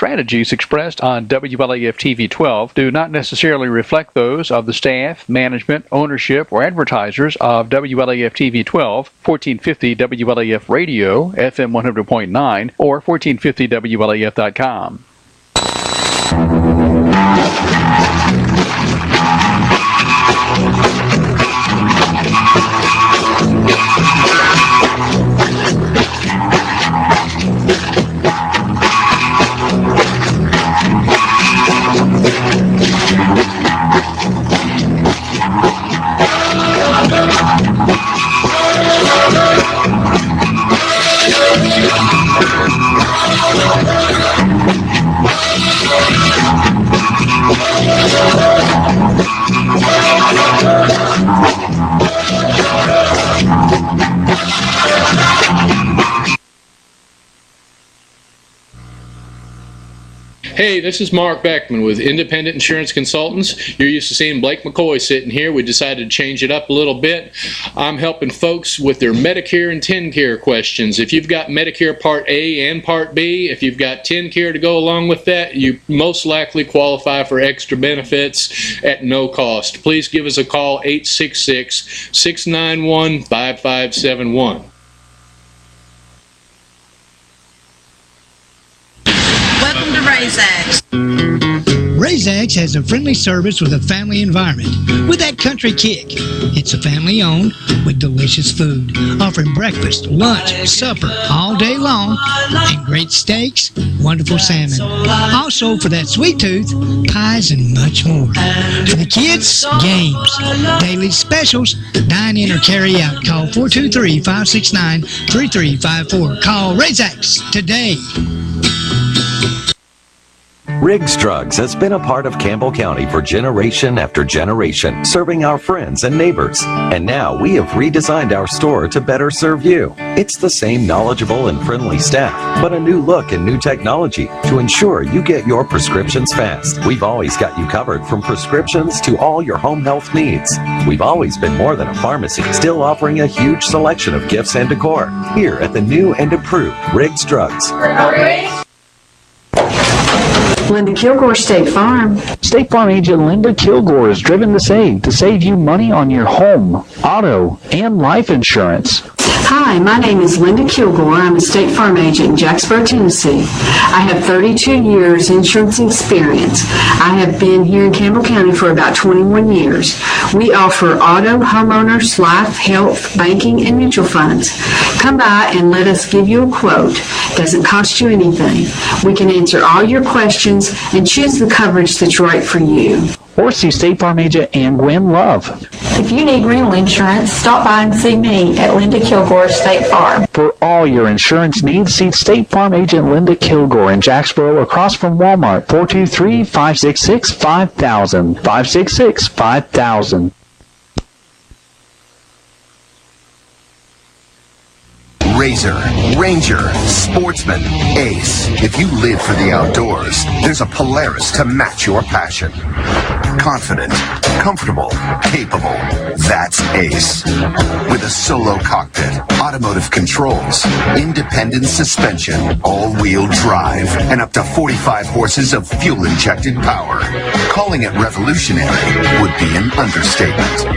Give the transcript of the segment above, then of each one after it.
strategies expressed on WLAF TV 12 do not necessarily reflect those of the staff, management, ownership, or advertisers of WLAF TV 12, 1450 WLAF Radio, FM 100.9, or 1450WLAF.com. Hey, this is Mark Beckman with Independent Insurance Consultants. You're used to seeing Blake McCoy sitting here. We decided to change it up a little bit. I'm helping folks with their Medicare and TennCare questions. If you've got Medicare Part A and Part B, if you've got TennCare to go along with that, you most likely qualify for extra benefits at no cost. Please give us a call, 866-691-5571. Welcome to RaisX. RaisX has a friendly service with a family environment with that country kick. It's a family owned with delicious food, offering breakfast, lunch, supper all day long, and great steaks, wonderful salmon. Also, for that sweet tooth, pies and much more. For the kids, games, daily specials, dine in or carry out. Call 423-569-3354. Call RaisX today. Riggs Drugs has been a part of Campbell County for generation after generation, serving our friends and neighbors. And now we have redesigned our store to better serve you. It's the same knowledgeable and friendly staff, but a new look and new technology to ensure you get your prescriptions fast. We've always got you covered from prescriptions to all your home health needs. We've always been more than a pharmacy, still offering a huge selection of gifts and decor. Here at the new and improved Riggs Drugs. Linda Kilgore, State Farm. State Farm agent Linda Kilgore is driven to save you money on your home, auto, and life insurance. Hi, my name is Linda Kilgore. I'm a State Farm agent in Jacksboro, Tennessee. I have 32 years insurance experience. I have been here in Campbell County for about 21 years. We offer auto, homeowners, life, health, banking, and mutual funds. Come by and let us give you a quote. Doesn't cost you anything. We can answer all your questions and choose the coverage that's right for you. Or see State Farm agent Ann Gwen Love. If you need rental insurance, stop by and see me at Linda Kilgore State Farm. For all your insurance needs, see State Farm agent Linda Kilgore in Jacksboro across from Walmart, 423-566-5000, 566-5000. Razor, Ranger, Sportsman, Ace. If you live for the outdoors, there's a Polaris to match your passion. Confident, comfortable, capable. That's Ace. With a solo cockpit, automotive controls, independent suspension, all-wheel drive, and up to 45 horses of fuel-injected power. Calling it revolutionary would be an understatement.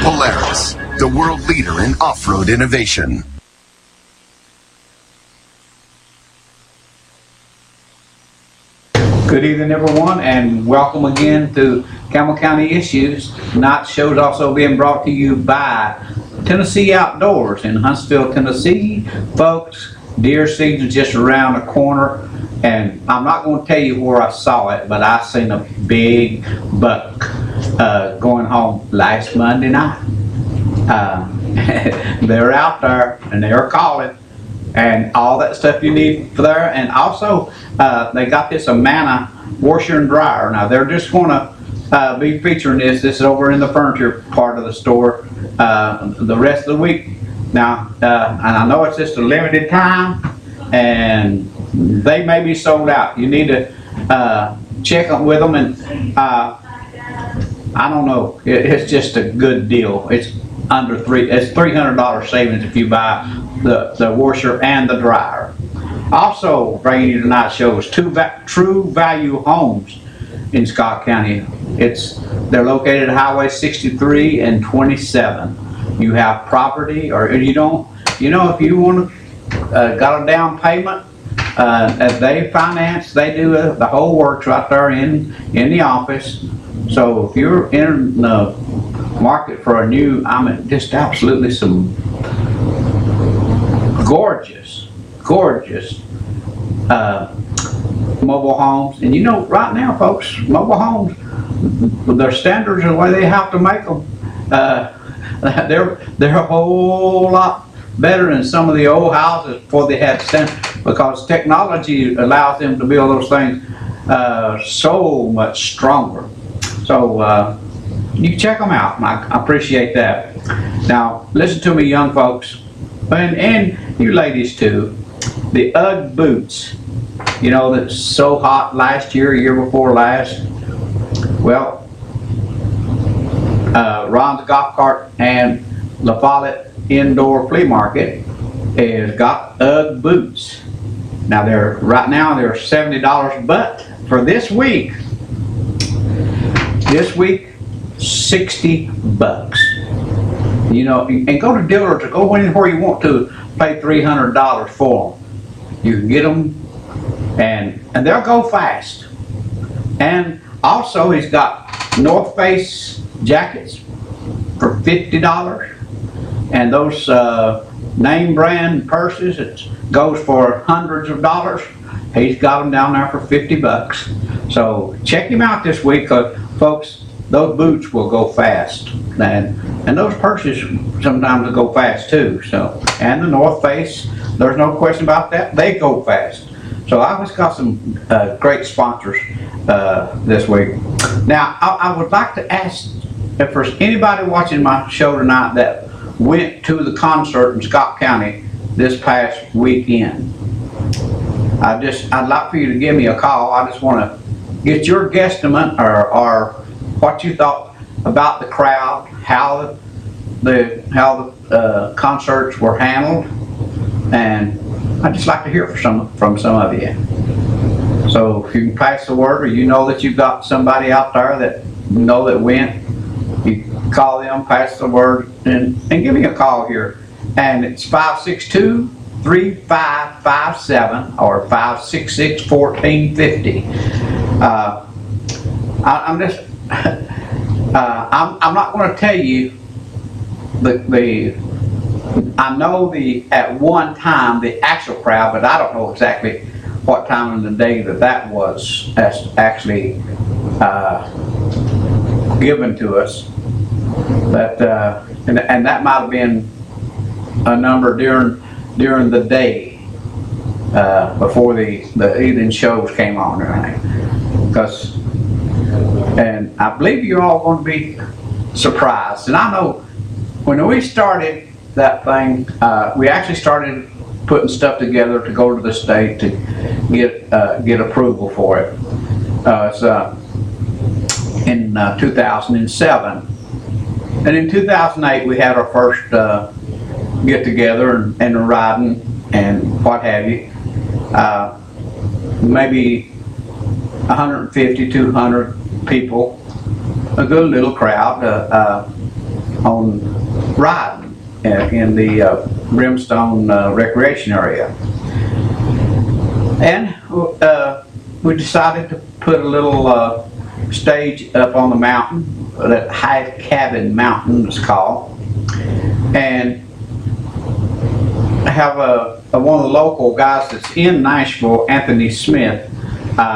Polaris, the world leader in off-road innovation. Good evening, everyone, and welcome again to Campbell County Issues. Tonight's show is also being brought to you by Tennessee Outdoors in Huntsville, Tennessee. Folks, deer season's just around the corner, and I'm not going to tell you where I saw it, but I seen a big buck going home last Monday night. They're out there, and they're calling. And all that stuff you need for there. And also, they got this Amana washer and dryer. Now, they're just going to be featuring this. This is over in the furniture part of the store the rest of the week. Now, and I know it's just a limited time, and they may be sold out. You need to check with them, and I don't know. It's just a good deal. It's under it's $300 savings if you buy the washer and the dryer. Also, bringing you tonight's show is True Value Homes in Scott County. They're located at Highway 63 and 27. You have property, or if you if you want to, got a down payment, as they finance, they do the whole works right there in the office. So if you're in the market for a new, just absolutely some gorgeous mobile homes. And right now, folks, mobile homes, their standards and the way they have to make them, they're a whole lot better than some of the old houses before they had standards, because technology allows them to build those things so much stronger. So you can check them out. I appreciate that. Now, listen to me, young folks, and you ladies too. The UGG boots, that's so hot last year before last. Well, Ron's Golf Cart and La Follette Indoor Flea Market has got UGG boots. Now they're $70, but for this week, $60. And go to dealers or go anywhere you want to, pay $300 for them. You can get them, and they'll go fast. And also, he's got North Face jackets for $50, and those name brand purses, it goes for hundreds of dollars. He's got them down there for $50. So check him out this week, because folks, those boots will go fast, and those purses sometimes will go fast too. So, and the North Face, there's no question about that, they go fast. So I've just got some great sponsors this week. Now, I would like to ask if there's anybody watching my show tonight that went to the concert in Scott County this past weekend. I'd like for you to give me a call. I just want to get your guesstimate or what you thought about the crowd, how the concerts were handled, and I'd just like to hear from some of you. So if you can pass the word, or that you've got somebody out there that that went, you call them, pass the word, and give me a call here. And it's 562-3557 or 566-1450. I'm not going to tell you I know at one time the actual crowd, but I don't know exactly what time of the day that was actually given to us. But and that might have been a number during the day before the evening shows came on, right? And I believe you're all going to be surprised. And I know when we started that thing, we actually started putting stuff together to go to the state to get approval for it. It's in 2007. And in 2008, we had our first get together and riding and what have you. Maybe 150, 200 people, a good little crowd on riding in the Brimstone recreation area. And we decided to put a little stage up on the mountain, that High Cabin Mountain is called, and have one of the local guys that's in Nashville, Anthony Smith.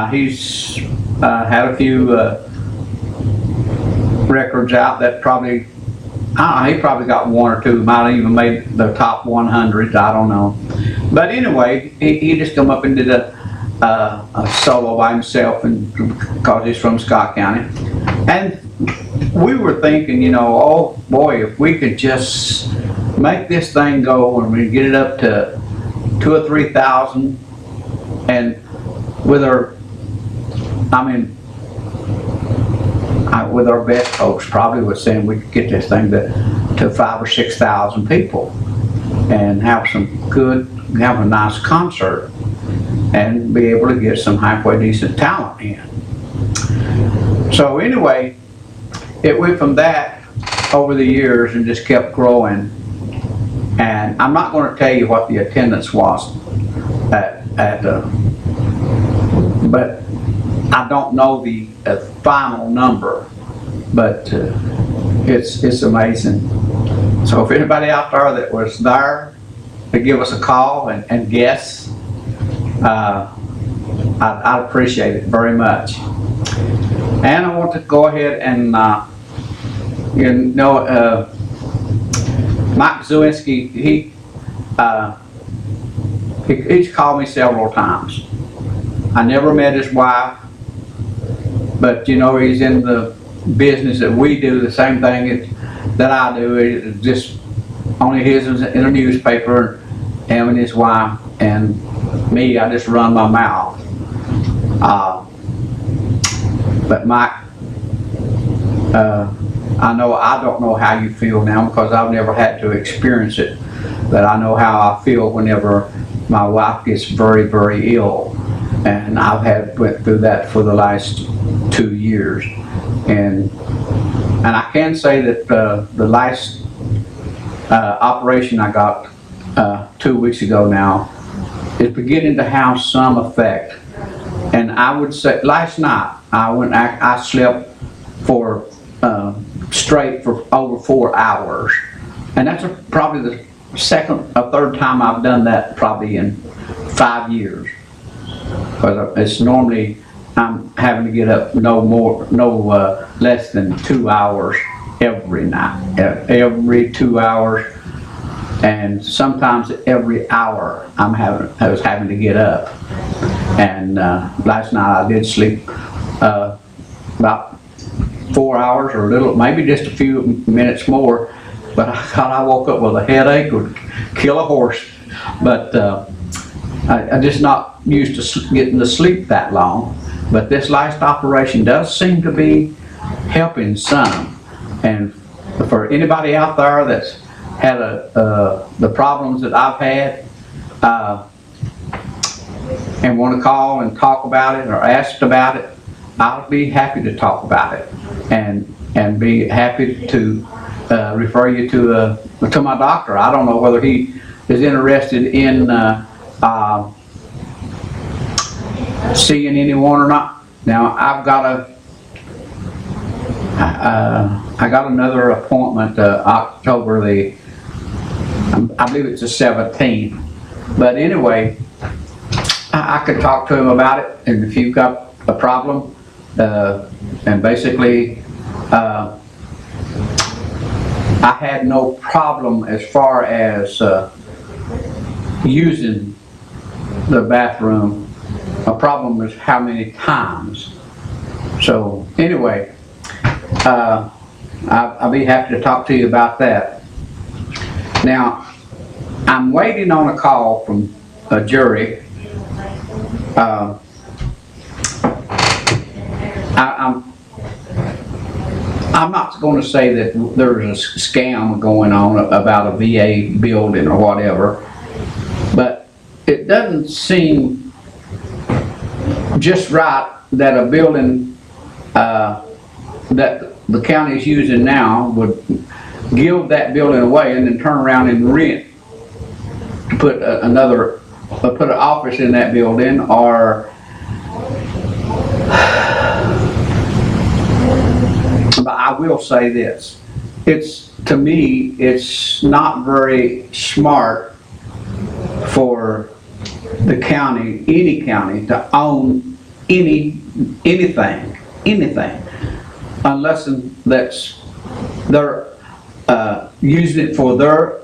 He's had a few records out that probably, he probably got one or two, might have even made the top 100, I don't know. But anyway, he just come up and did a solo by himself, and because he's from Scott County. And we were thinking, oh boy, if we could just make this thing go and we get it up to 2,000 or 3,000, and with our, with our best folks, probably was saying we could get this thing to 5,000 or 6,000 people and have a nice concert. and be able to get some halfway decent talent in. So anyway, it went from that over the years and just kept growing. And I'm not going to tell you what the attendance was but I don't know the final number, but it's amazing. So if anybody out there that was there to give us a call and guess, I'd appreciate it very much. And I want to go ahead and Mike Zawinski, he's called me several times. I never met his wife, but he's in the business that we do, the same thing that I do. It's just only his is in a newspaper, him and his wife, and me, I just run my mouth. But Mike, I don't know how you feel now because I've never had to experience it, but I know how I feel whenever my wife gets very, very ill. And I've went through that for the last 2 years, and I can say that the last operation I got 2 weeks ago now is beginning to have some effect. And I would say last night I slept for straight for over 4 hours, and that's probably the second or third time I've done that probably in 5 years. Because it's normally I'm having to get up no less than 2 hours every night, every 2 hours, and sometimes every hour I was having to get up. And last night I did sleep about 4 hours or a little, maybe just a few minutes more, but I thought I woke up with a headache would kill a horse. But I'm just not used to getting to sleep that long. But this last operation does seem to be helping some. And for anybody out there that's had the problems that I've had and want to call and talk about it or ask about it, I'll be happy to talk about it and be happy to refer you to my doctor. I don't know whether he is interested in seeing anyone or not. Now I got another appointment October I believe it's the 17th. But anyway, I could talk to him about it, and if you've got a problem, and basically I had no problem as far as using the bathroom. My problem is how many times. So anyway, I'll be happy to talk to you about that. Now, I'm waiting on a call from a jury. I'm not going to say that there's a scam going on about a VA building or whatever, but it doesn't seem just right that a building that the county is using now would give that building away and then turn around and rent to put an office in that building, or but I will say this, to me it's not very smart for the county, any county, to own anything, unless they're using it for their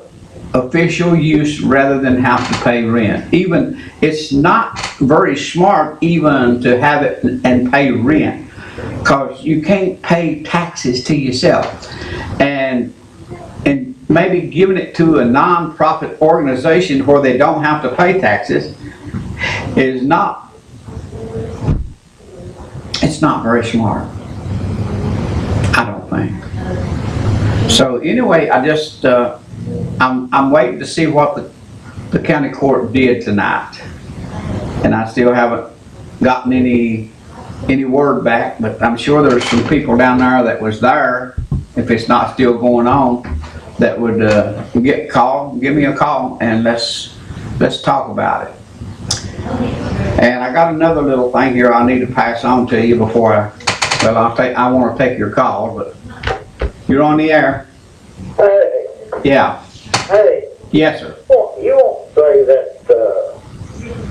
official use rather than have to pay rent. Even it's not very smart even to have it and pay rent, because you can't pay taxes to yourself, and maybe giving it to a non-profit organization where they don't have to pay taxes is not very smart, I don't think. So anyway, I just I'm waiting to see what the county court did tonight, and I still haven't gotten any word back, but I'm sure there's some people down there that was there, if it's not still going on, that would give me a call, and let's talk about it. And I got another little thing here I need to pass on to you before I want to take your call, but you're on the air. Hey. Yeah. Hey. Yes, sir. Well, you won't say that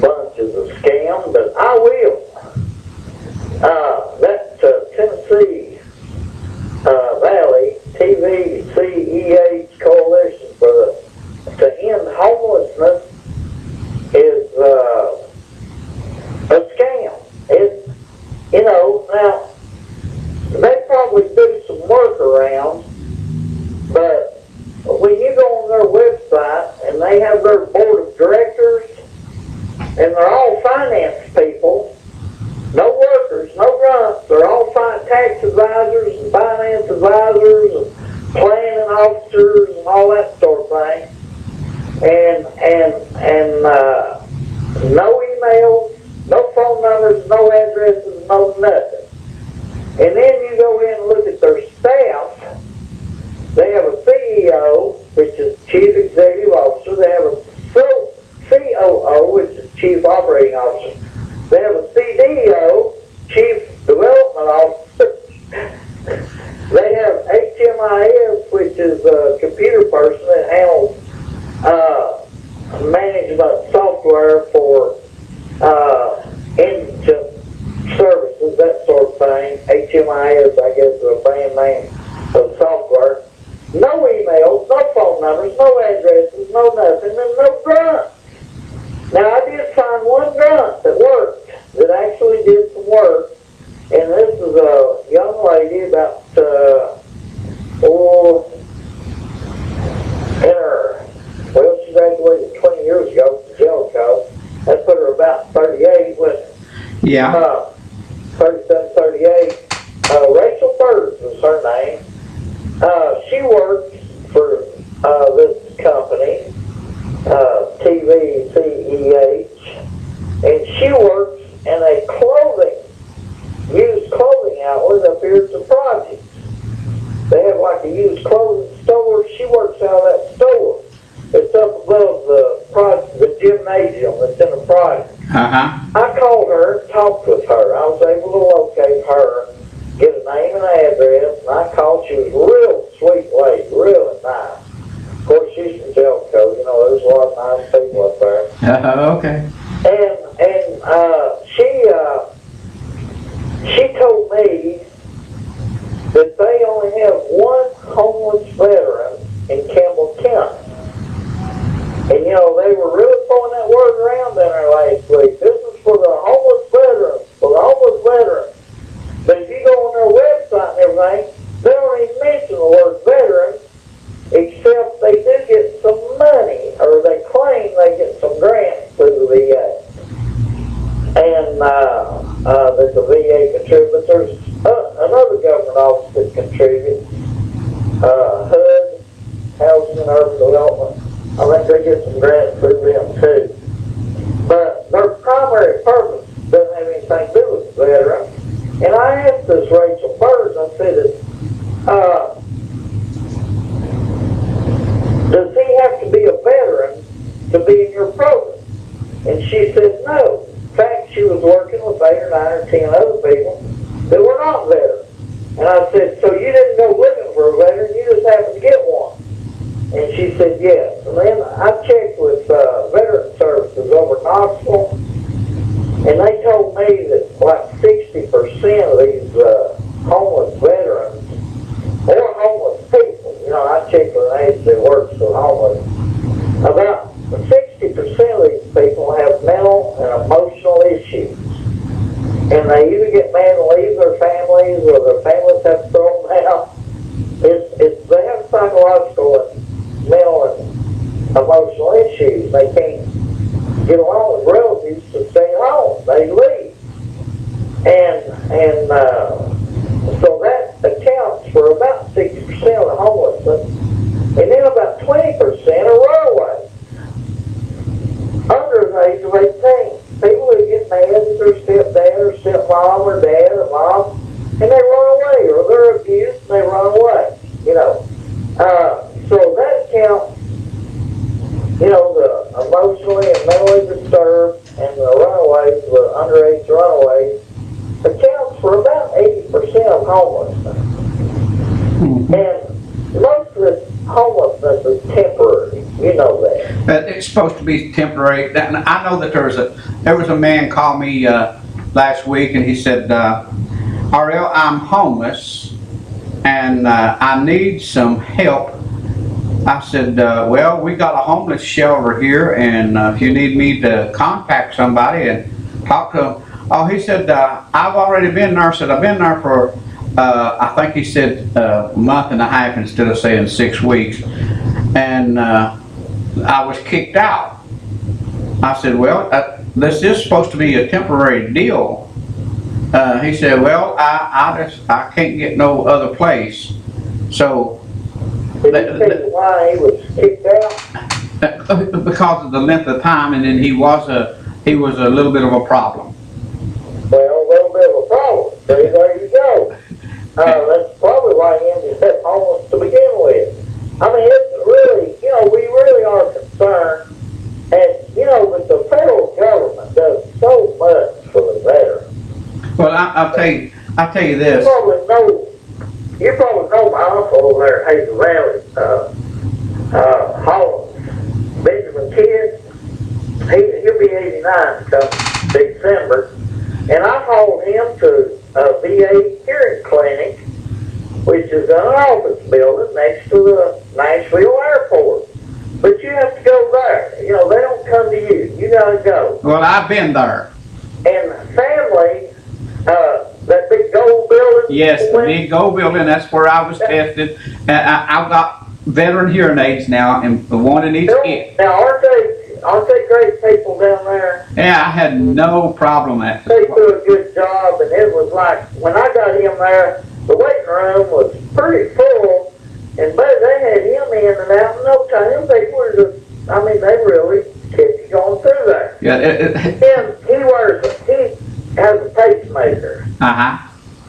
bunch is a scam, but I will. That Tennessee Valley TVCEH Coalition to End Homelessness is a scam. It's, now, they probably do some workarounds, but when you go on their website and they have their board of directors, and they're all finance people, no workers, no grunts, they're all tax advisors and finance advisors and planning officers and all that sort of thing. And no emails, no phone numbers, no addresses, no nothing. And then you go in and look at their staff. They have a CEO, which is Chief Executive Officer. They have a COO, which is Chief Operating Officer. They have a CDO, Chief Development Officer. They have HMIS, which is a computer person that handles management software for indigent services, that sort of thing. HMIS, I guess, is a brand name of software. No emails, no phone numbers, no addresses, no nothing, and no grunts. Now, I did find one grunt that worked, that actually did some work, and this is a young lady about, she graduated 20 years ago from Jellicoe. That put her about 38, yeah. 37, 38. Rachel Burns is her name. She works for this company, TVCEH, and she works in a used clothing outlet up here at the project. They have like a used clothing store. She works out of that store. It's up above the gymnasium that's in the project. I called her, talked with her. I was able to locate her, get a name and address, and I called. She was a real sweet lady, really nice. Of course, she's from Jellicoe. There's a lot of nice people up there. Okay. And she told me that they only have one homeless veteran in Campbell County. And they were really throwing that word around down there last week. This is for the homeless veterans, But if you go on their website and everything, they don't even mention the word veteran, except they do get some money, or they claim they get some grants through the VA. And that the VA contributes. There's another government office that contributes, HUD, Housing and Urban Development. I think they get some grants through them too. But their primary purpose doesn't have anything to do with the veteran. And I asked this Rachel Burns, I said, does he have to be a veteran to be in your program? And she said no. In fact, she was working with 8 or 9 or 10 other people that were not veterans. And I said, so you didn't go looking for a veteran, you just happened to get one? And she said yes. And then I checked with Veteran Services over Knoxville, and they told me that like 60% of these homeless veterans or homeless people, I checked with an agency that works with homeless, about 60% of these people have mental and emotional issues. And they either get mad and leave their families, or their families have to throw them out. They have psychological and mental and emotional issues. They can't get along with relatives to stay home. They leave. And so that accounts for about 60% of the homelessness. And then about 20% are runaways under the age of 18. People who their mom, and they run away, or they're abused and they run away, you know. So that counts, you know, the emotionally and mentally disturbed and the runaways, the underage runaways, accounts for about 80% of homelessness. And most of this homelessness is temporary. You know that. It's supposed to be temporary. I know that there was a man called me last week, and he said, Ariel, I'm homeless, and I need some help. I said, well, we got a homeless shelter here, and if you need me to contact somebody and talk to them. Oh, he said, I've already been there. I said, I've been there for, I think he said a month and a half instead of saying 6 weeks. And I was kicked out. I said, well, this is supposed to be a temporary deal. He said, well, I can't get no other place. So, did he tell you why he was kicked out? Because of the length of time, and then he was a little bit of a problem. Well, a little bit of a problem. See, there you go. That's probably why he ended up homeless to begin with. I mean, it's really, you know, we really are concerned, and you know, but the federal government does so much for the veterans. Well, I'll tell you this. You probably know my uncle over there at Hazel Valley, Hollins, Benjamin Kidd. He'll be 89 come December. And I hauled him to a VA hearing clinic, which is an office building next to the Nashville airport. But you have to go there. You know, they don't come to you. You gotta go. Well, I've been there. And family, that big gold building. Yes, the big gold building. That's where I was tested. And I've got veteran hearing aids now, and the one in each ear. Now, aren't they great people down there? Yeah, I had no problem at They do a good job, and it was like, when I got him there, the waiting room was pretty full, and but they had him in and out in no time. They were just, I mean, they really kept you going through there. Yeah. And he has a pacemaker. Uh-huh.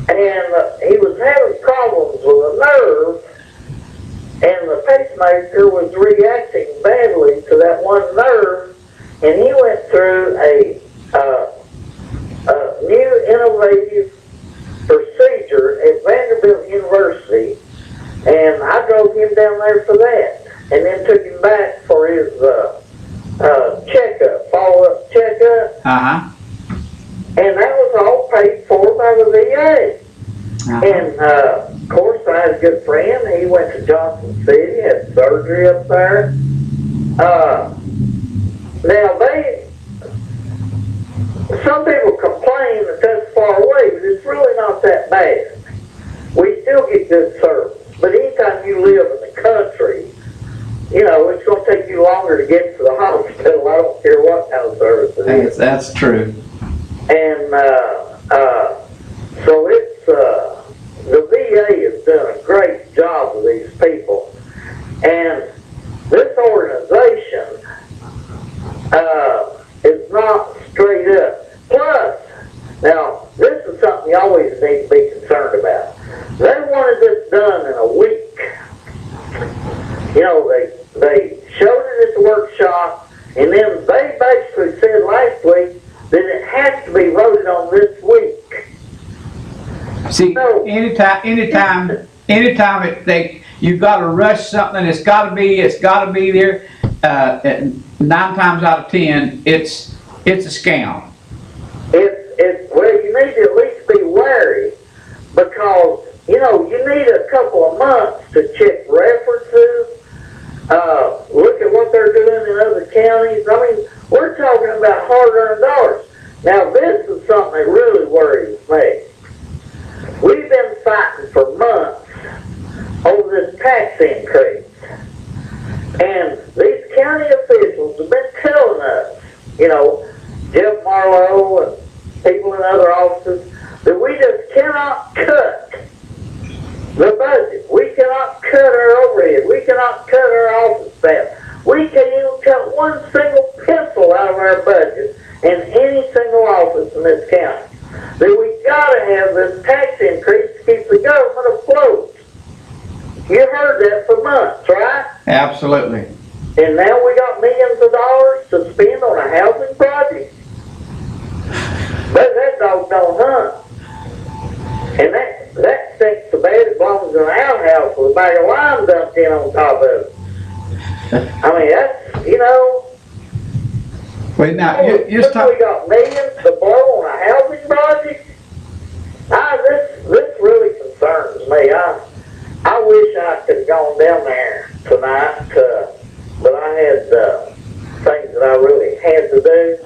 And he was having problems with a nerve, and the pacemaker was reacting badly to that one nerve, and he went through a new innovative procedure at Vanderbilt University, and I drove him down there for that, and then took him back for his checkup, follow-up checkup. Uh-huh. And that was all paid for by the VA. Uh-huh. And, of course, I had a good friend. He went to Johnson City, had surgery up there. Now, some people complain that that's far away, but it's really not that bad. We still get good service. But anytime you live in the country, you know, it's going to take you longer to get to the hospital. I don't care what kind of service it is. That's true. And so it's, the VA has done a great job with these people. And this organization is not straight up. Plus, now, this is something you always need to be concerned about. They wanted this done in a week. You know, they showed it at the workshop, and then they basically said last week that it has to be voted on this week. See, anytime you've got to rush something, it's got to be there. 9 times out of 10, it's a scam. Well, you need to at least be wary, because you know you need a couple of months to check references, look at what they're doing in other counties. I mean, we're talking about hard-earned dollars. Now, this is something that really worries me. We've been fighting for months over this tax increase. And these county officials have been telling us, you know, Jeff Marlowe and people in other offices, that we just cannot cut the budget. We cannot cut our overhead. We cannot cut our office staff. We can't even cut one single pencil out of our budget in any single office in this county. that we gotta have this tax increase to keep the government afloat. You heard that for months, right? Absolutely. And now we got millions of dollars to spend on a housing project. But that dog don't hunt. And that stinks so bad it belongs in an outhouse with a bag of lime dumped in on top of it. I mean, that's, you know. Wait, now, you're We got millions to blow on a housing project. This really concerns me. I wish I could have gone down there tonight, but I had things that I really had to do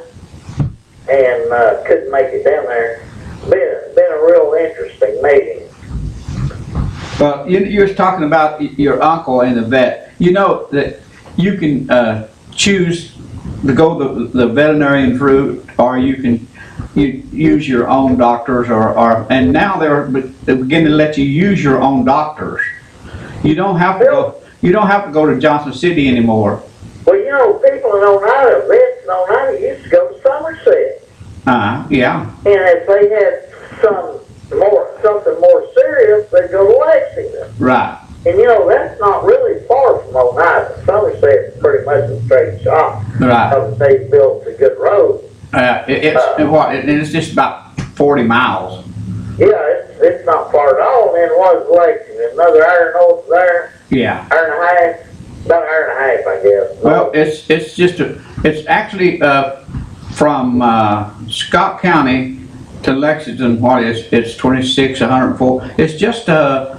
and couldn't make it down there. Been a real interesting meeting. Well, you was talking about your uncle and the vet. You know that you can choose to go the veterinarian route, or you can use your own doctors, and now they're beginning to let you use your own doctors. You don't have to go. You don't have to go to Johnson City anymore. Well, you know, people in Oneida, vets in Oneida used to go to Somerset. Yeah. And if they had something more serious, they'd go to Lexington. Right. And you know, that's not really far from Oneida. Somerset is pretty much a straight shot. Right. Because they built a good road. It's just about 40 miles. Yeah, it's not far at all. And then was Lexington, another hour north of there. Yeah. Hour and a half, about an hour and a half, I guess. Well, it's actually from Scott County to Lexington. What is it's 26, 104. It's just about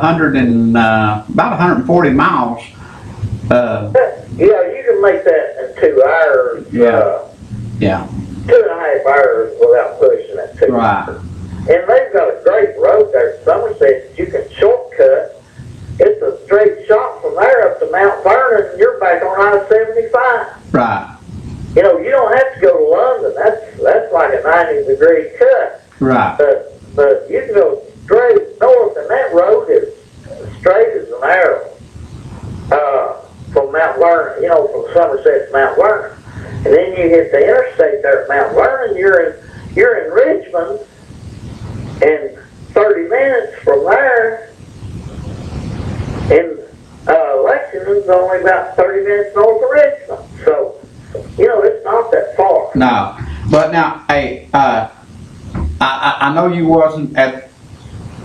140 miles. Yeah, you can make that in 2 hours. Yeah. 2.5 hours without pushing it too. Right. And they've got a great road there in Somerset that you can shortcut. It's a straight shot from there up to Mount Vernon, and you're back on I-75. Right. You know, you don't have to go to London. That's like a 90-degree cut. Right. But you can go straight north, and that road is straight as an arrow. From Mount Vernon, you know, from Somerset to Mount Vernon. And then you hit the interstate there at Mount Vernon, you're in Richmond, and 30 minutes from there, and Lexington's only about 30 minutes north of Richmond. So, you know, it's not that far. No. But now, hey, I know you wasn't at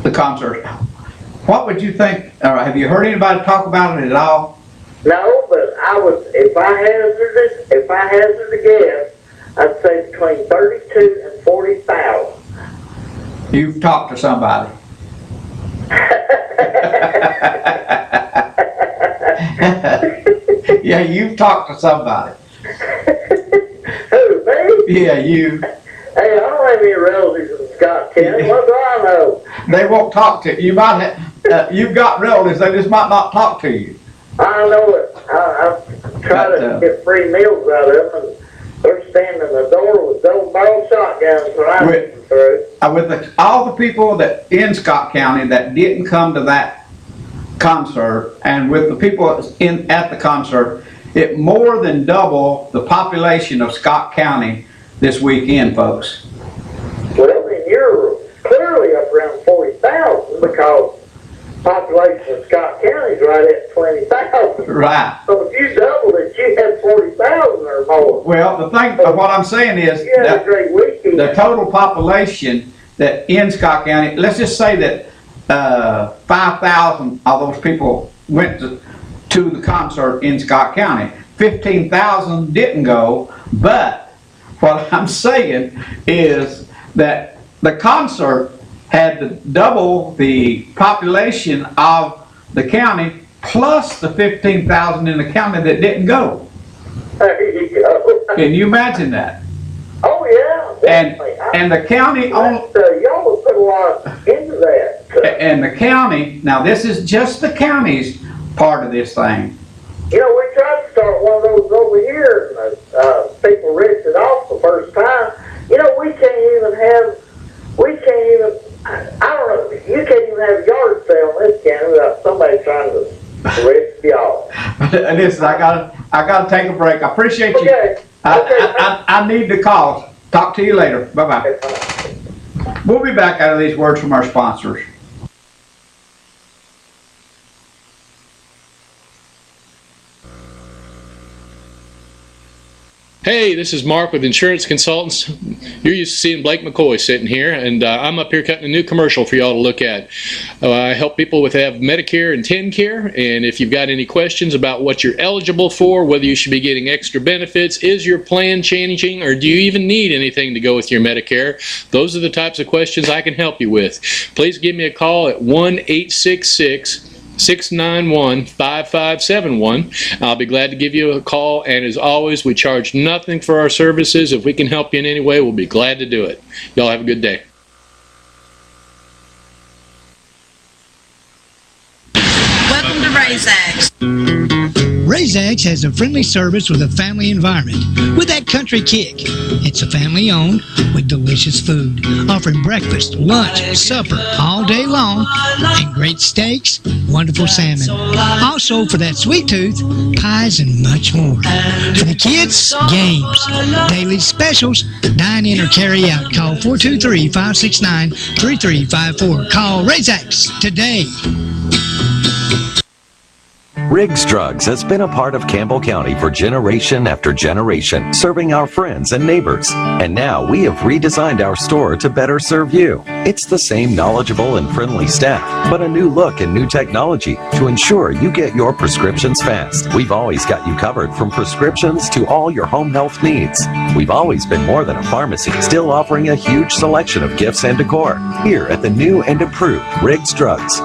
the concert. What would you think, or have you heard anybody talk about it at all? No, but if I hazard a guess, I'd say between 32 and 40,000. You've talked to somebody. Yeah, you've talked to somebody. Who, me? Yeah, you. Hey, I don't have any relatives in Scott County. What do I know? They won't talk to you. You might have, you've got relatives, they just might not talk to you. I know it. I try to get free meals out of them, and they're standing in the door with double barrel shotguns when I get them through. With all the people that in Scott County that didn't come to that concert, and with the people at the concert, it more than double the population of Scott County this weekend, folks. Well, then you're clearly up around 40,000 because population of Scott County is right at 20,000. Right. So if you doubled it, you had 40,000 or more. Well, the thing, what I'm saying is you had a great weekend. The total population that in Scott County, let's just say that 5,000 of those people went to the concert in Scott County. 15,000 didn't go, but what I'm saying is that the concert had to double the population of the county plus the 15,000 in the county that didn't go. There you go. Can you imagine that? Oh yeah, definitely. And the county only y'all will put a lot into that. And the county, now this is just the county's part of this thing. You know, we tried to start one of those over here, and people ripped it off the first time. You know, we can't even, I don't know, you can't even have a yard sale in this county without somebody trying to rip you off. Listen, I gotta take a break. I appreciate you. Okay. I need to call. Talk to you later. Bye-bye. We'll be back out of these words from our sponsors. Hey, this is Mark with Insurance Consultants. You're used to seeing Blake McCoy sitting here, and I'm up here cutting a new commercial for y'all to look at. I help people with have Medicare and TennCare, and if you've got any questions about what you're eligible for, whether you should be getting extra benefits, is your plan changing, or do you even need anything to go with your Medicare, those are the types of questions I can help you with. Please give me a call at 1-866-691-5571. I'll be glad to give you a call, and as always, we charge nothing for our services. If we can help you in any way, we'll be glad to do it. Y'all have a good day. Welcome to Razax. Razax has a friendly service with a family environment with that country kick. It's a family owned with delicious food, offering breakfast, lunch, supper all day long, and great steaks, wonderful salmon. Also for that sweet tooth, pies and much more. For the kids, games, daily specials, dine in or carry out. Call 423-569-3354. Call Razax today. Riggs Drugs has been a part of Campbell County for generation after generation, serving our friends and neighbors. And now we have redesigned our store to better serve you. It's the same knowledgeable and friendly staff, but a new look and new technology to ensure you get your prescriptions fast. We've always got you covered from prescriptions to all your home health needs. We've always been more than a pharmacy, still offering a huge selection of gifts and decor here at the new and improved Riggs Drugs.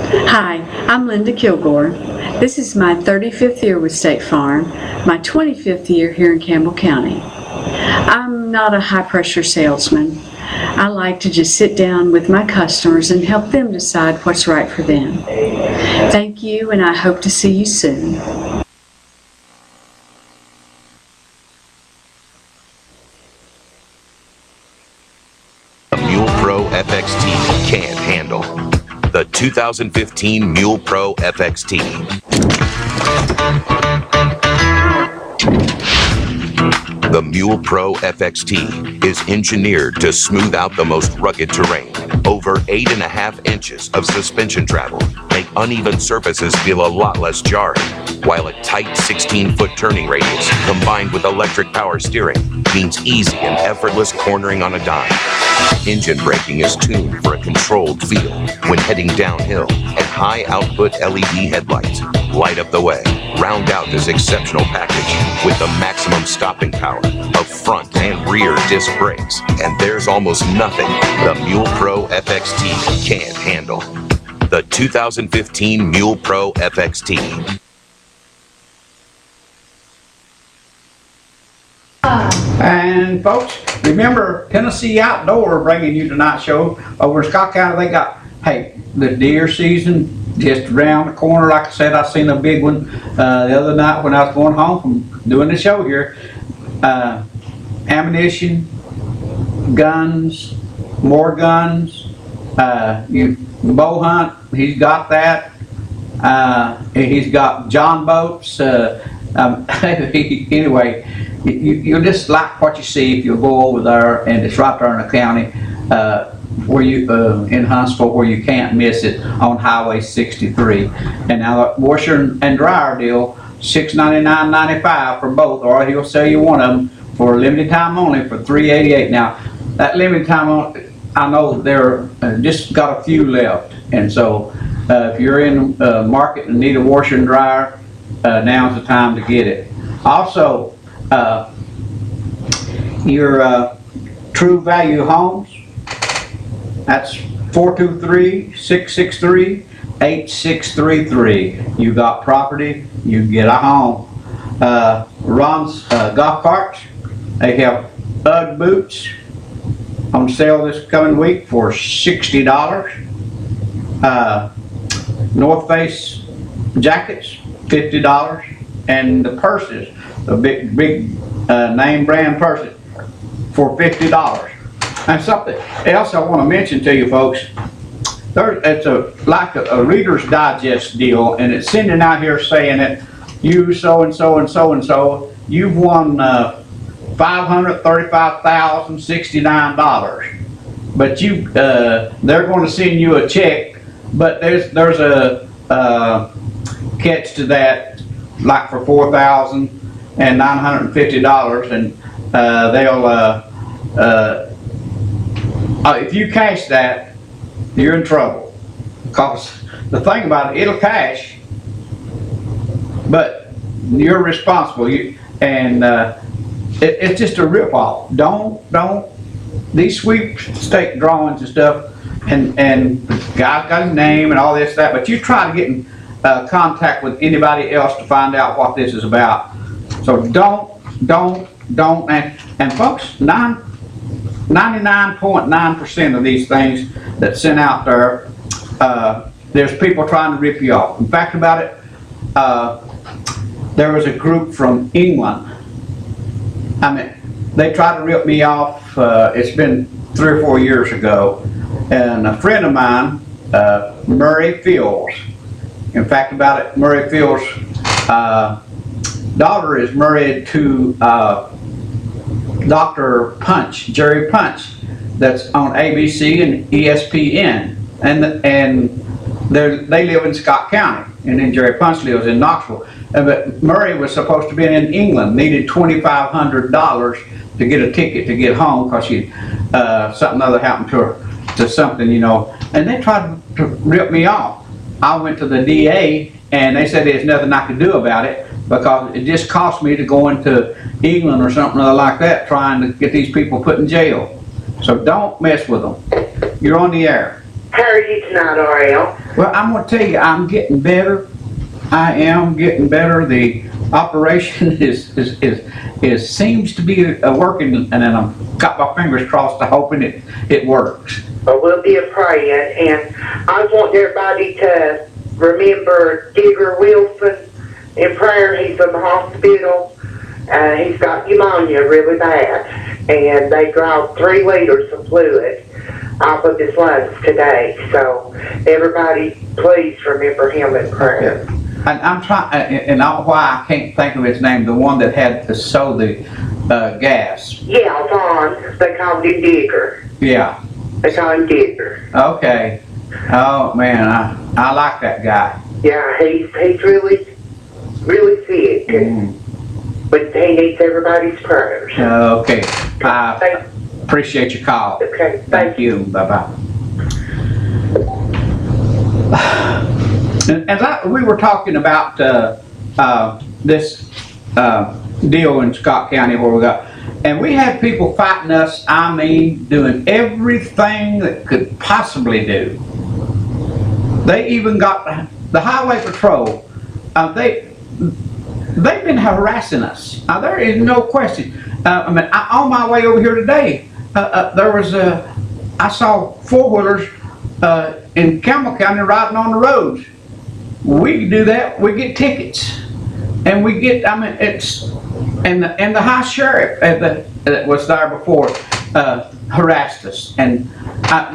Hi, I'm Linda Kilgore. This is my 35th year with State Farm, my 25th year here in Campbell County. I'm not a high-pressure salesman. I like to just sit down with my customers and help them decide what's right for them. Thank you, and I hope to see you soon. A Mule Pro FXT can't handle. The 2015 Mule Pro FXT. The Mule Pro FXT is engineered to smooth out the most rugged terrain. Over 8.5 inches of suspension travel make uneven surfaces feel a lot less jarring, while a tight 16-foot turning radius combined with electric power steering means easy and effortless cornering on a dime. Engine braking is tuned for a controlled feel when heading downhill, and high output LED headlights light up the way. Round out this exceptional package with the maximum stopping power of front and rear disc brakes, and there's almost nothing the Mule Pro FXT can't handle. The 2015 Mule Pro FXT. And folks, remember Tennessee Outdoor bringing you tonight's show over in Scott County. They got, hey, the deer season just around the corner. Like I said, I seen a big one the other night when I was going home from doing the show here. Ammunition, guns, more guns. You bow hunt, he's got that. He's got John boats. Anyway, you'll just like what you see if you go over there, and it's right there in the county where you in Huntsville, where you can't miss it on Highway 63. And now the washer and dryer deal, $699.95 for both, or he'll sell you one of them for a limited time only for $388. Now that limited time, I know they're just got a few left, and so if you're in the market and need a washer and dryer, now's the time to get it. Also, your True Value Homes, that's 423-663-8633. You got property, you get a home. Ron's Golf Carts, they have UGG boots on sale this coming week for $60. North Face jackets, $50, and the purses, the big name brand purses, for $50. And something else I want to mention to you folks, it's like a Reader's Digest deal, and it's sending out here saying that you so and so and so and so, you've won $535,069. But they're going to send you a check, but there's a catch to that, like for $4,950, and they'll if you cash that, you're in trouble. Because the thing about it, it'll cash, but you're responsible. It's just a rip-off. Don't these sweepstake drawings and stuff, and the guy's got his name and all this, that, but you try to get in contact with anybody else to find out what this is about. So don't, and folks, 99.9% of these things that's sent out there, there's people trying to rip you off. In fact about it, there was a group from England. I mean, they tried to rip me off, it's been 3 or 4 years ago, and a friend of mine, Murray Fields, in fact about it, Murray Fields' daughter is married to Dr. Punch, Jerry Punch, that's on ABC and ESPN, and they live in Scott County, and then Jerry Punch lives in Knoxville. But Murray was supposed to be in England, needed $2,500 to get a ticket to get home because something other happened to her, to something, and they tried to rip me off. I went to the DA and they said there's nothing I could do about it because it just cost me to go into England or something other like that trying to get these people put in jail. So don't mess with them. You're on the air. How are you tonight, RL? Well, I'm going to tell you, I'm getting better. I am getting better. The operation seems to be working, and I've got my fingers crossed, hoping it works. Well, we'll be praying, and I want everybody to remember Digger Wilson in prayer. He's in the hospital. He's got pneumonia really bad, and they dropped 3 liters of fluid off of his lungs today. So everybody, please remember him in prayer. And I'm trying, and why I can't think of his name, the one that had to sew the gas. Yeah, Vaughn. They called him Digger. Yeah. They call him Digger. Okay. Oh man, I like that guy. Yeah, he's really sick, but he needs everybody's prayers. Okay. I appreciate your call. Okay. Thank you. Bye bye. As we were talking about this deal in Scott County where we got, and we had people fighting us, I mean, doing everything that could possibly do. They even got the highway patrol. They've been harassing us. Now, there is no question. I mean, on my way over here today, there was I saw 4-wheelers in Campbell County riding on the roads. We do that, we get tickets, and we get. I mean, it's and the high sheriff that was there before harassed us, and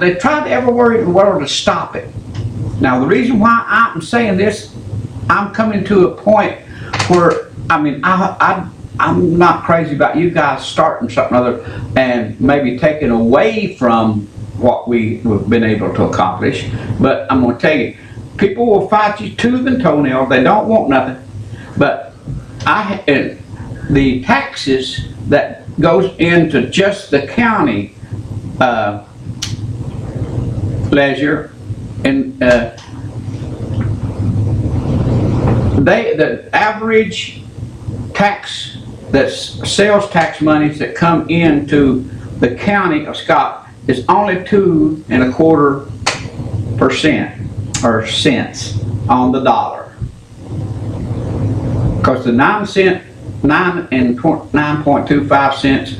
they tried everywhere in the world to stop it. Now, the reason why I'm saying this, I'm coming to a point where I mean, I'm not crazy about you guys starting something other and maybe taking away from what we've been able to accomplish, but I'm going to tell you. People will fight you tooth and toenail. They don't want nothing. But the taxes that goes into just the county leisure, and the average tax, that's sales tax monies that come into the county of Scott is only 2.25% or cents on the dollar, because the 9.25 cents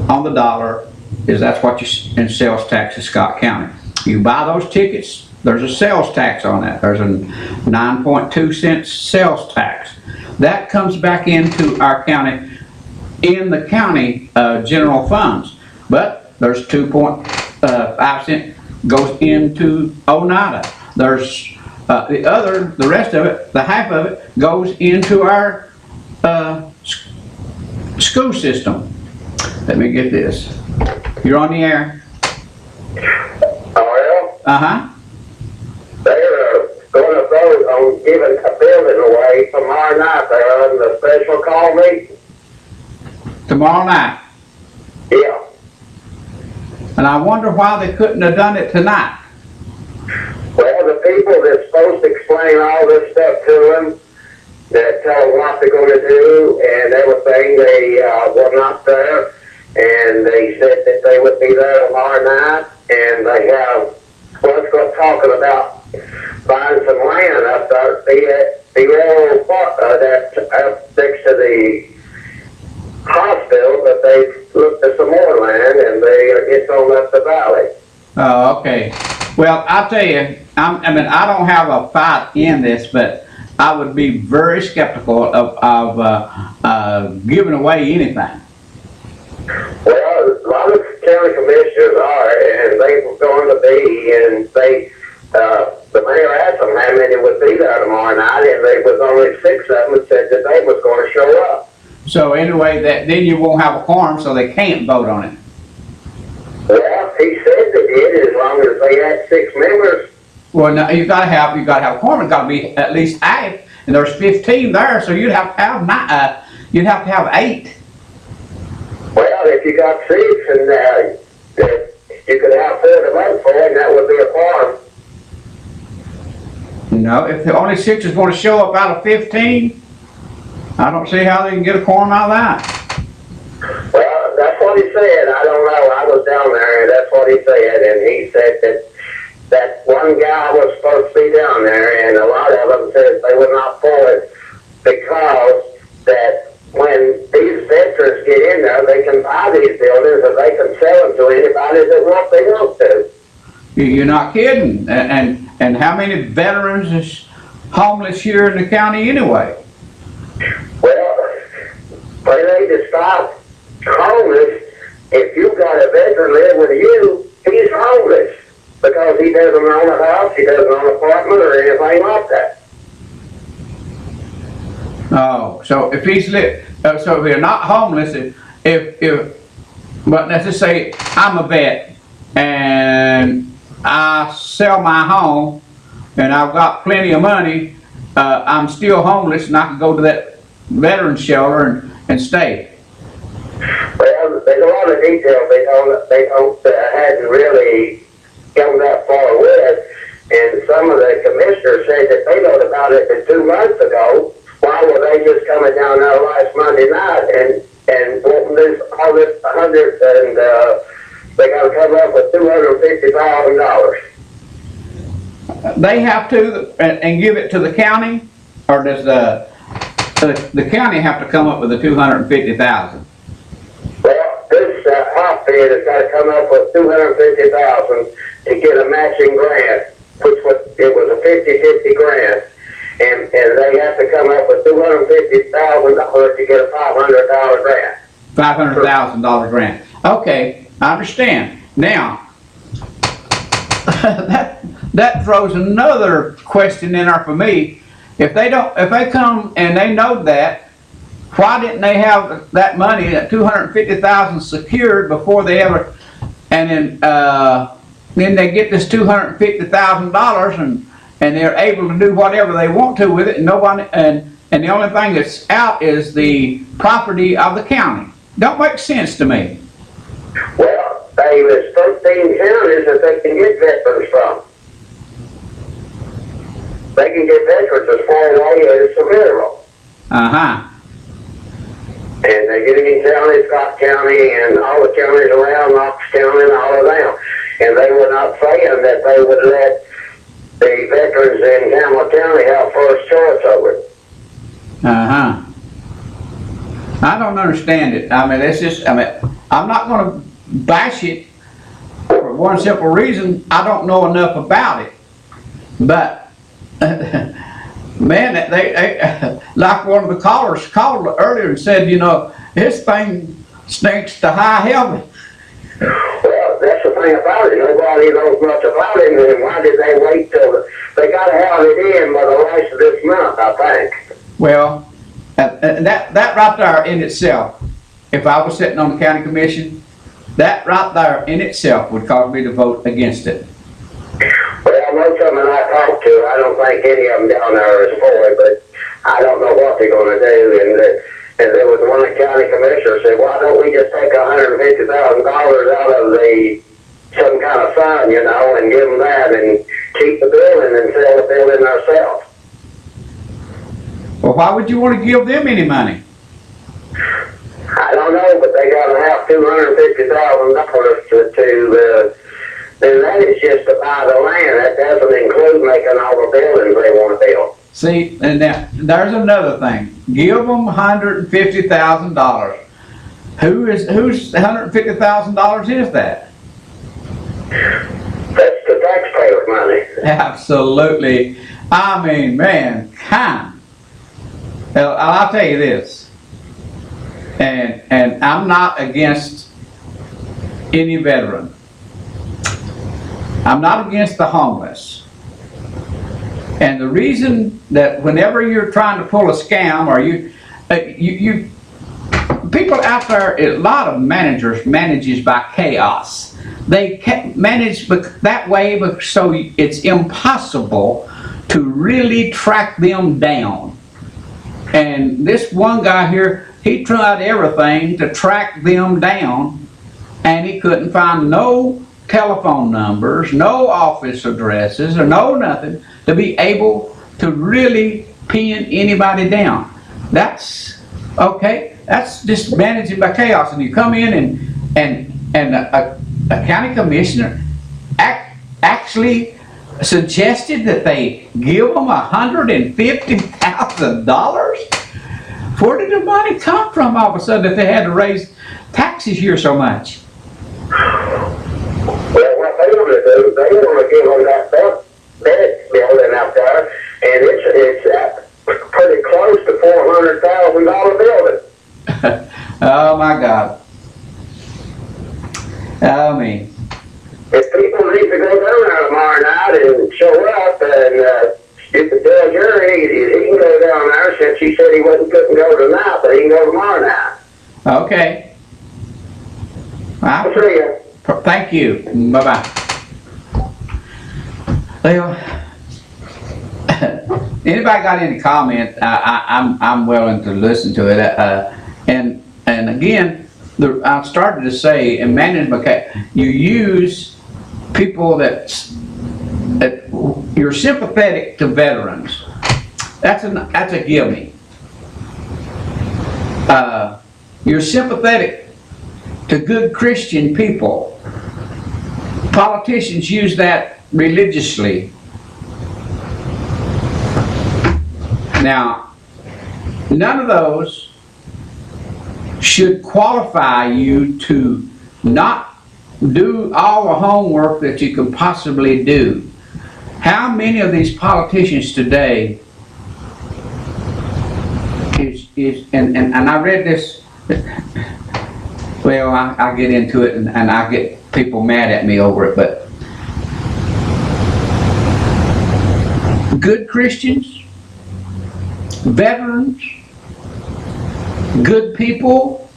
on the dollar that's what you in sales tax in Scott County. You buy those tickets, there's a sales tax on that. There's a 9.2 cents sales tax that comes back into our county in the county general funds, but there's 2.5 cents goes into Oneida. There's the rest of it, the half of it goes into our school system. Let me get this. You're on the air. Oh, Uh-huh. they're going to vote on giving a building away tomorrow night. They're on the special call meeting. Tomorrow night. Yeah. And I wonder why they couldn't have done it tonight. Well, the people that's supposed to explain all this stuff to them, that tell them what they're going to do and everything, they were not there. And they said that they would be there tomorrow night. And they have, let's go talking about buying some land up there at the railroad park, that's up next to the hospital, but they've looked at some more land and it's on up the valley. Oh, okay. Well, I'll tell you, I don't have a fight in this, but I would be very skeptical of giving away anything. Well, a lot of county commissioners are, and they were going to be, and the mayor asked them how many would be there tomorrow night, and there was only 6 of them that said that they was going to show up. So anyway, then you won't have a quorum, so they can't vote on it. Well, he said they did, as long as they had 6 members. Well, no, you gotta have a quorum. It's gotta be at least 8, and there's 15 there, so you'd have to have 8. Well, if you got 6 and you could have 4 to vote for, and that would be a quorum. No, if the only 6 is going to show up out of 15, I don't see how they can get a quorum out of that. Well, that's what he said. I don't know. I was down there, and that's what he said. And he said that one guy was supposed to be down there, and a lot of them said they would not for it because that when these veterans get in there, they can buy these buildings and they can sell them to anybody that they want to. You're not kidding. And how many veterans is homeless here in the county anyway? Well, they need to stop homeless. If you've got a veteran live with you, he's homeless because he doesn't own a house, he doesn't own an apartment or anything like that. Oh, so if he's so if they're not homeless, but let's just say I'm a vet and I sell my home and I've got plenty of money, I'm still homeless and I can go to that veteran shelter and stay. Well, there's a lot of details they hadn't really come that far with, and some of the commissioners said that they know about it 2 months ago. Why were they just coming down there last Monday night and wanting this all this $100 and they got to come up with $250,000? They have to and give it to the county, or does the county have to come up with the $250,000? Well, this outfit has got to come up with $250,000 to get a matching grant, which it was a 50-50 grant. And they have to come up with $250,000 to get a $500 grant. $500,000 grant. Okay, I understand. Now, that throws another question in there for me. If they come and they know that, why didn't they have that money, that $250,000 secured before they ever? And then they get this $250,000 and they're able to do whatever they want to with it, and nobody and the only thing that's out is the property of the county. Don't make sense to me. Well, there's 13 counties that they can get veterans from. They can get veterans as far away as Seville. Uh-huh. And they get in County, Scott County, and all the counties around Knox County and all of them. And they were not saying that they would let the veterans in Campbell County have first choice over it. Uh-huh. I don't understand it. I mean, I'm not going to bash it for one simple reason. I don't know enough about it. But, man, they like one of the callers called earlier and said, this thing stinks to high heaven. Well, that's the thing about it. Nobody knows much about it, and why did they wait till they got to have it in by the last of this month, I think. Well, that right there in itself if I was sitting on the county commission, that right there in itself would cause me to vote against it. Well, most of them I talked to, I don't think any of them down there is for it, but I don't know what they're going to do. And there was one county commissioner said, why don't we just take $150,000 out of some kind of fund, you know, and give them that and keep the building and sell the building ourselves. Well, why would you want to give them any money? I don't know, but they got to have $250,000 to then that is just to buy the land. That doesn't include making all the buildings they want to build. See, and now, there's another thing. Give them $150,000. Whose $150,000 is that? That's the taxpayers' money. Absolutely. I mean, man, Well, I'll tell you this, and I'm not against any veteran. I'm not against the homeless. And the reason that whenever you're trying to pull a scam, or you people out there, a lot of managers manages by chaos. They manage that way so it's impossible to really track them down. And this one guy here, he tried everything to track them down, and he couldn't find no telephone numbers, no office addresses, or no nothing to be able to really pin anybody down. That's okay. That's just managing by chaos. And you come in and a county commissioner actually suggested that they give them $150,000. Where did the money come from all of a sudden that they had to raise taxes here so much? Well, what they want to do, they want to give them that bed building out there, and it's pretty close to $400,000 building. Oh my God. I mean, if people need to go down there tomorrow night and show up, and you can tell Jerry he can go down there since he said he couldn't go tonight, but he can go tomorrow night. Okay. I'll see you. Thank you. Bye-bye. Well, anybody got any comment? I'm willing to listen to it. And again, I started to say in management, you use people that you're sympathetic to veterans. That's a gimme. You're sympathetic to good Christian people. Politicians use that religiously. Now, none of those should qualify you to not do all the homework that you can possibly do. How many of these politicians today and I read this, well, I get into it and I get people mad at me over it, but good Christians, veterans, good people,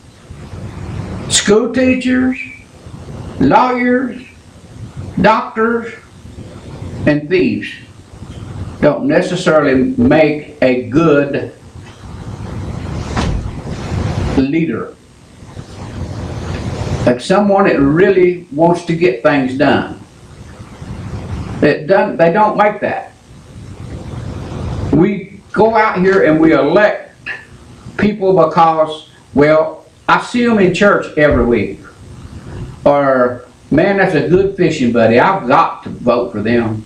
school teachers, lawyers, doctors, and thieves don't necessarily make a good leader. Like someone that really wants to get things done. They don't make that. We go out here and we elect people because, well, I see them in church every week. Or, man, that's a good fishing buddy. I've got to vote for them.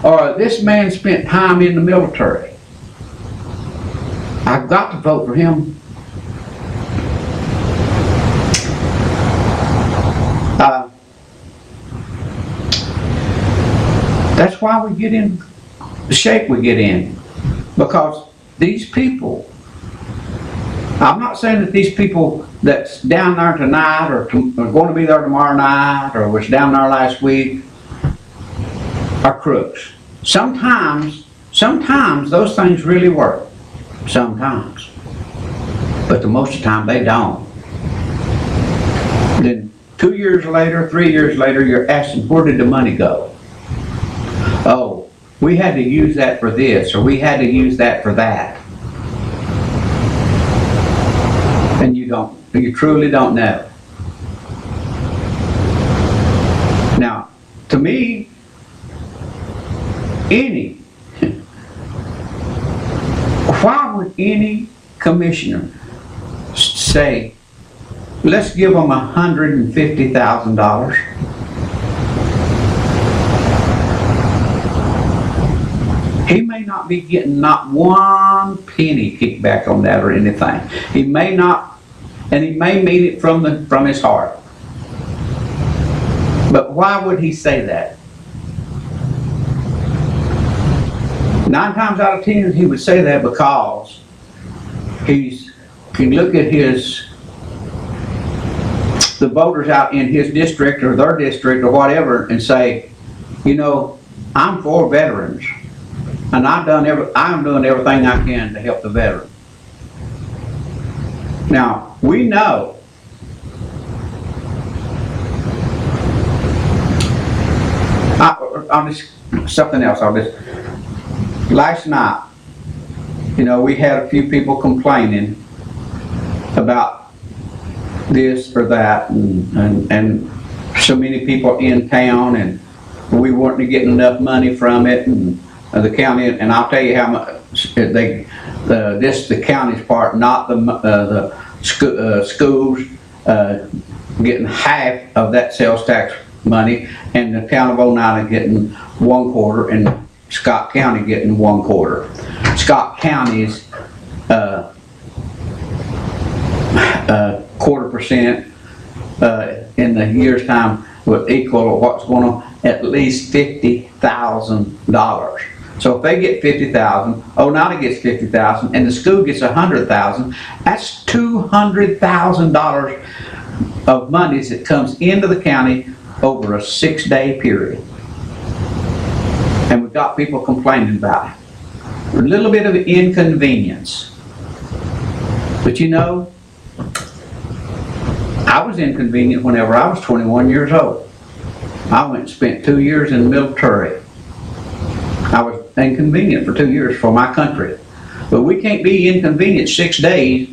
Or, this man spent time in the military. I've got to vote for him. That's why we get in the shape we get in. Because these people, I'm not saying that these people that's down there tonight or are going to be there tomorrow night or was down there last week are crooks. Sometimes those things really work. Sometimes. But the most of the time they don't. Then 2 years later, 3 years later, you're asking, where did the money go? Oh, we had to use that for this, or we had to use that for that. And you truly don't know. Now, to me, why would any commissioner say, let's give them $150,000? He may not be getting not one penny kickback on that or anything. He may not, and he may mean it from his heart. But why would he say that? 9 times out of 10, he would say that because he can look at the voters out in his district or their district or whatever and say, you know, I'm for veterans, and I'm doing everything I can to help the veteran. Now, we know last night, you know, we had a few people complaining about this or that, and so many people in town, and we weren't getting enough money from it, and the county, and I'll tell you how much the county's part, not the schools, getting half of that sales tax money, and the town of Oneida getting 1/4, and Scott County getting 1/4. Scott County's 1/4% in the year's time would equal what's going on at least $50,000. So if they get $50,000, Oneida gets $50,000, and the school gets $100,000, that's $200,000 of monies that comes into the county over a 6-day period. And we've got people complaining about it. A little bit of inconvenience. But you know, I was inconvenient whenever I was 21 years old. I went and spent 2 years in the military. I was inconvenient for 2 years for my country. But we can't be inconvenient 6 days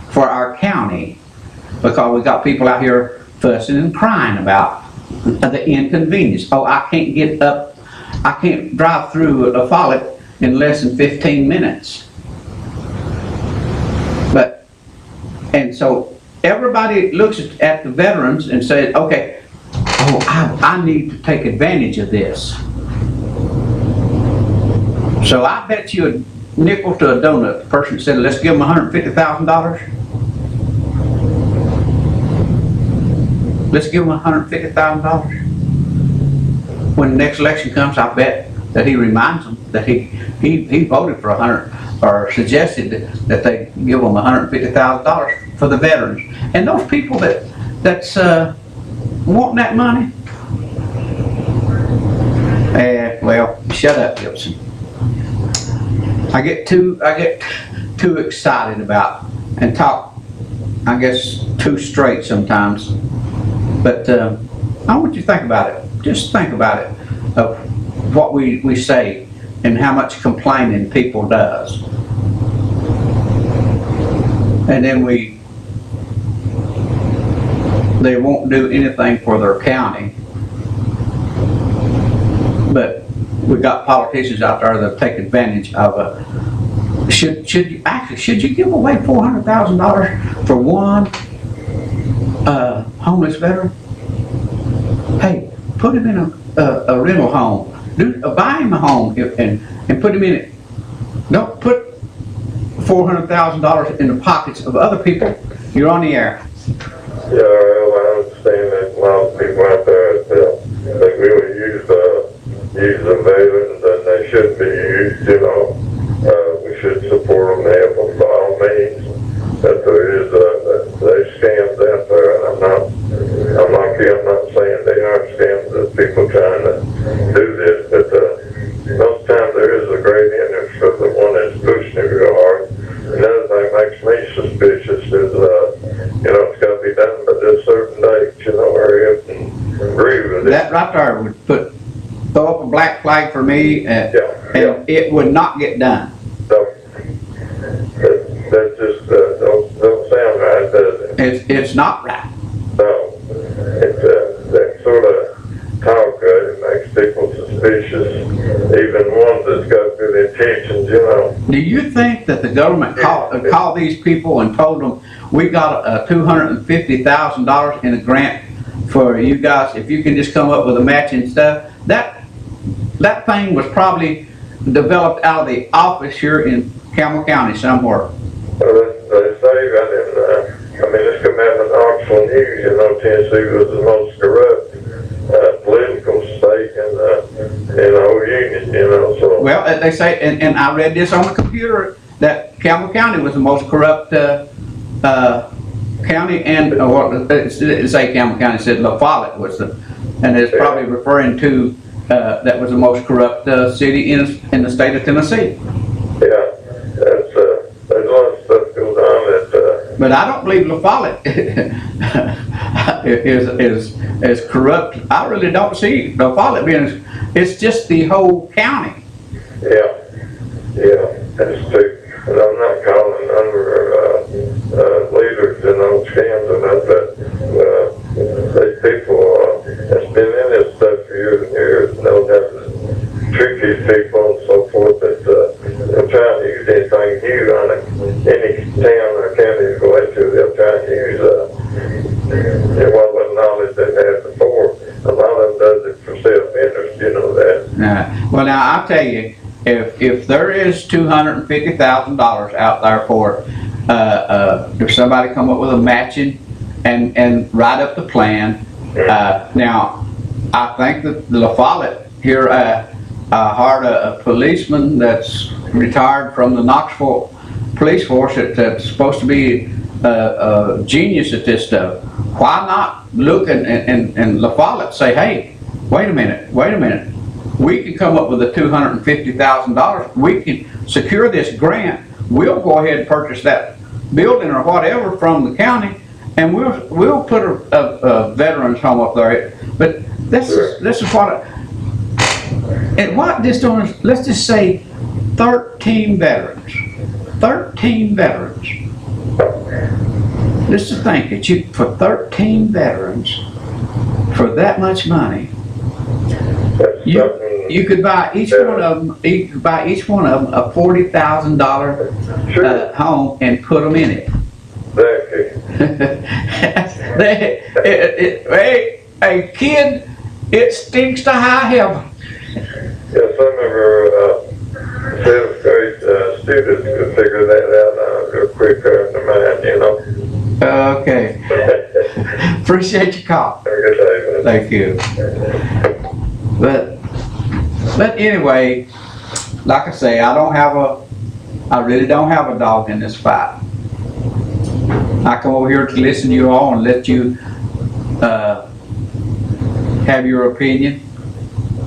for our county because we got people out here fussing and crying about the inconvenience. Oh, I can't drive through a Follett in less than 15 minutes. And so everybody looks at the veterans and says, okay, I need to take advantage of this. So I bet you a nickel to a donut, the person said, let's give them $150,000. Let's give them $150,000. When the next election comes, I bet that he reminds them that he voted for 100, or suggested that they give them $150,000 for the veterans. And those people that's wanting that money, well, shut up, Gibson. I get too excited about and talk, I guess, too straight sometimes. But I want you to think about it. Just think about it, of what we say and how much complaining people does. And then they won't do anything for their county. But we've got politicians out there that take advantage of should you give away $400,000 for one homeless veteran? Hey, put him in a rental home. Buy him a home and put him in it. Don't put $400,000 in the pockets of other people. You're on the air. Yeah, well, I understand that a lot of people out there they really use the veterans, and they shouldn't be used. You know, we should support them and help them by all means. That there is there's scams out there, and I'm not saying they aren't scams. The people trying to do this, but most times there is a great interest of the one that's pushing it real hard. Another thing makes me suspicious is, you know, it's got to be done by this certain date. agree with it. That right there would throw up a black flag for me, and it would not get done. So, that just don't sound right, does it? It's not right. No, that sort of talk makes people suspicious, even ones that's got good intentions, you know. Do you think that the government called these people and told them, we got $250,000 in a grant for you guys, if you can just come up with a matching stuff? That thing was probably developed out of the office here in Campbell County somewhere. Well, they say that it's come out in Knoxville News, you know, Tennessee was the most corrupt political state in the whole union, you know, so. Well, they say, and I read this on the computer, that Campbell County was the most corrupt county, and it didn't say Campbell County, it said La Follette was and it's probably referring to that was the most corrupt city in the state of Tennessee. Yeah, there's a lot of stuff goes on that. But I don't believe La Follette is corrupt. I really don't see La Follette being. It's just the whole county. Yeah, that's true. And I'm not calling under leaders and those scams about that. These people that's been in this stuff for years and years know how to trick these people and so forth. That they're trying to use anything new on any town or county to go into. They'll try to use what knowledge they've had before. A lot of them does it for self-interest, you know that. Well, now I'll tell you, if there is $250,000 out there for if somebody come up with a matching and write up the plan, now I think that the La Follette here hired a policeman that's retired from the Knoxville police force that's supposed to be a genius at this stuff. Why not look and La Follette say, hey, wait a minute, we can come up with the $250,000. We can secure this grant. We'll go ahead and purchase that building or whatever from the county, and we'll put a veterans home up there. But this is what. And what this doing? Let's just say 13 veterans. 13 veterans. Just to think that for 13 veterans, for that much money, you could buy each one of them. You could buy each one of them a $40,000 home and put them in it. Hey, kid, it stinks to high heaven. Yeah, some of our seventh grade students could figure that out real quick in their mind, you know. Okay. Appreciate your call. Have a good day, man. Thank you. But anyway, like I say, I really don't have a dog in this fight. I come over here to listen to you all and let you have your opinion.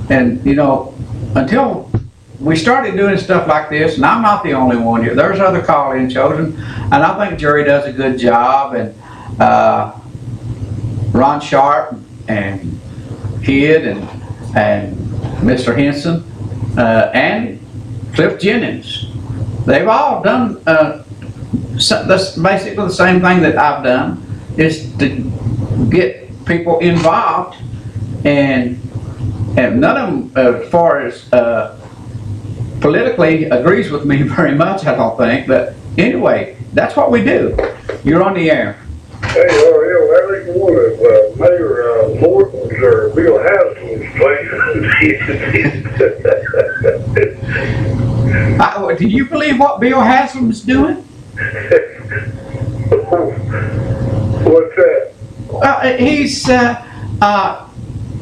And you know, until we started doing stuff like this, and I'm not the only one here, there's other call-in shows, and I think Jerry does a good job, and Ron Sharp and Kid and Mr. Henson and Cliff Jennings. They've all done that's basically the same thing that I've done, is to get people involved, and none of them, as far as politically, agrees with me very much, I don't think. But anyway, that's what we do. You're on the air. Hey, Ariel, I think one of Mayor Morton's or Bill Haslam's places. Do you believe what Bill Haslam's doing? What's that? He's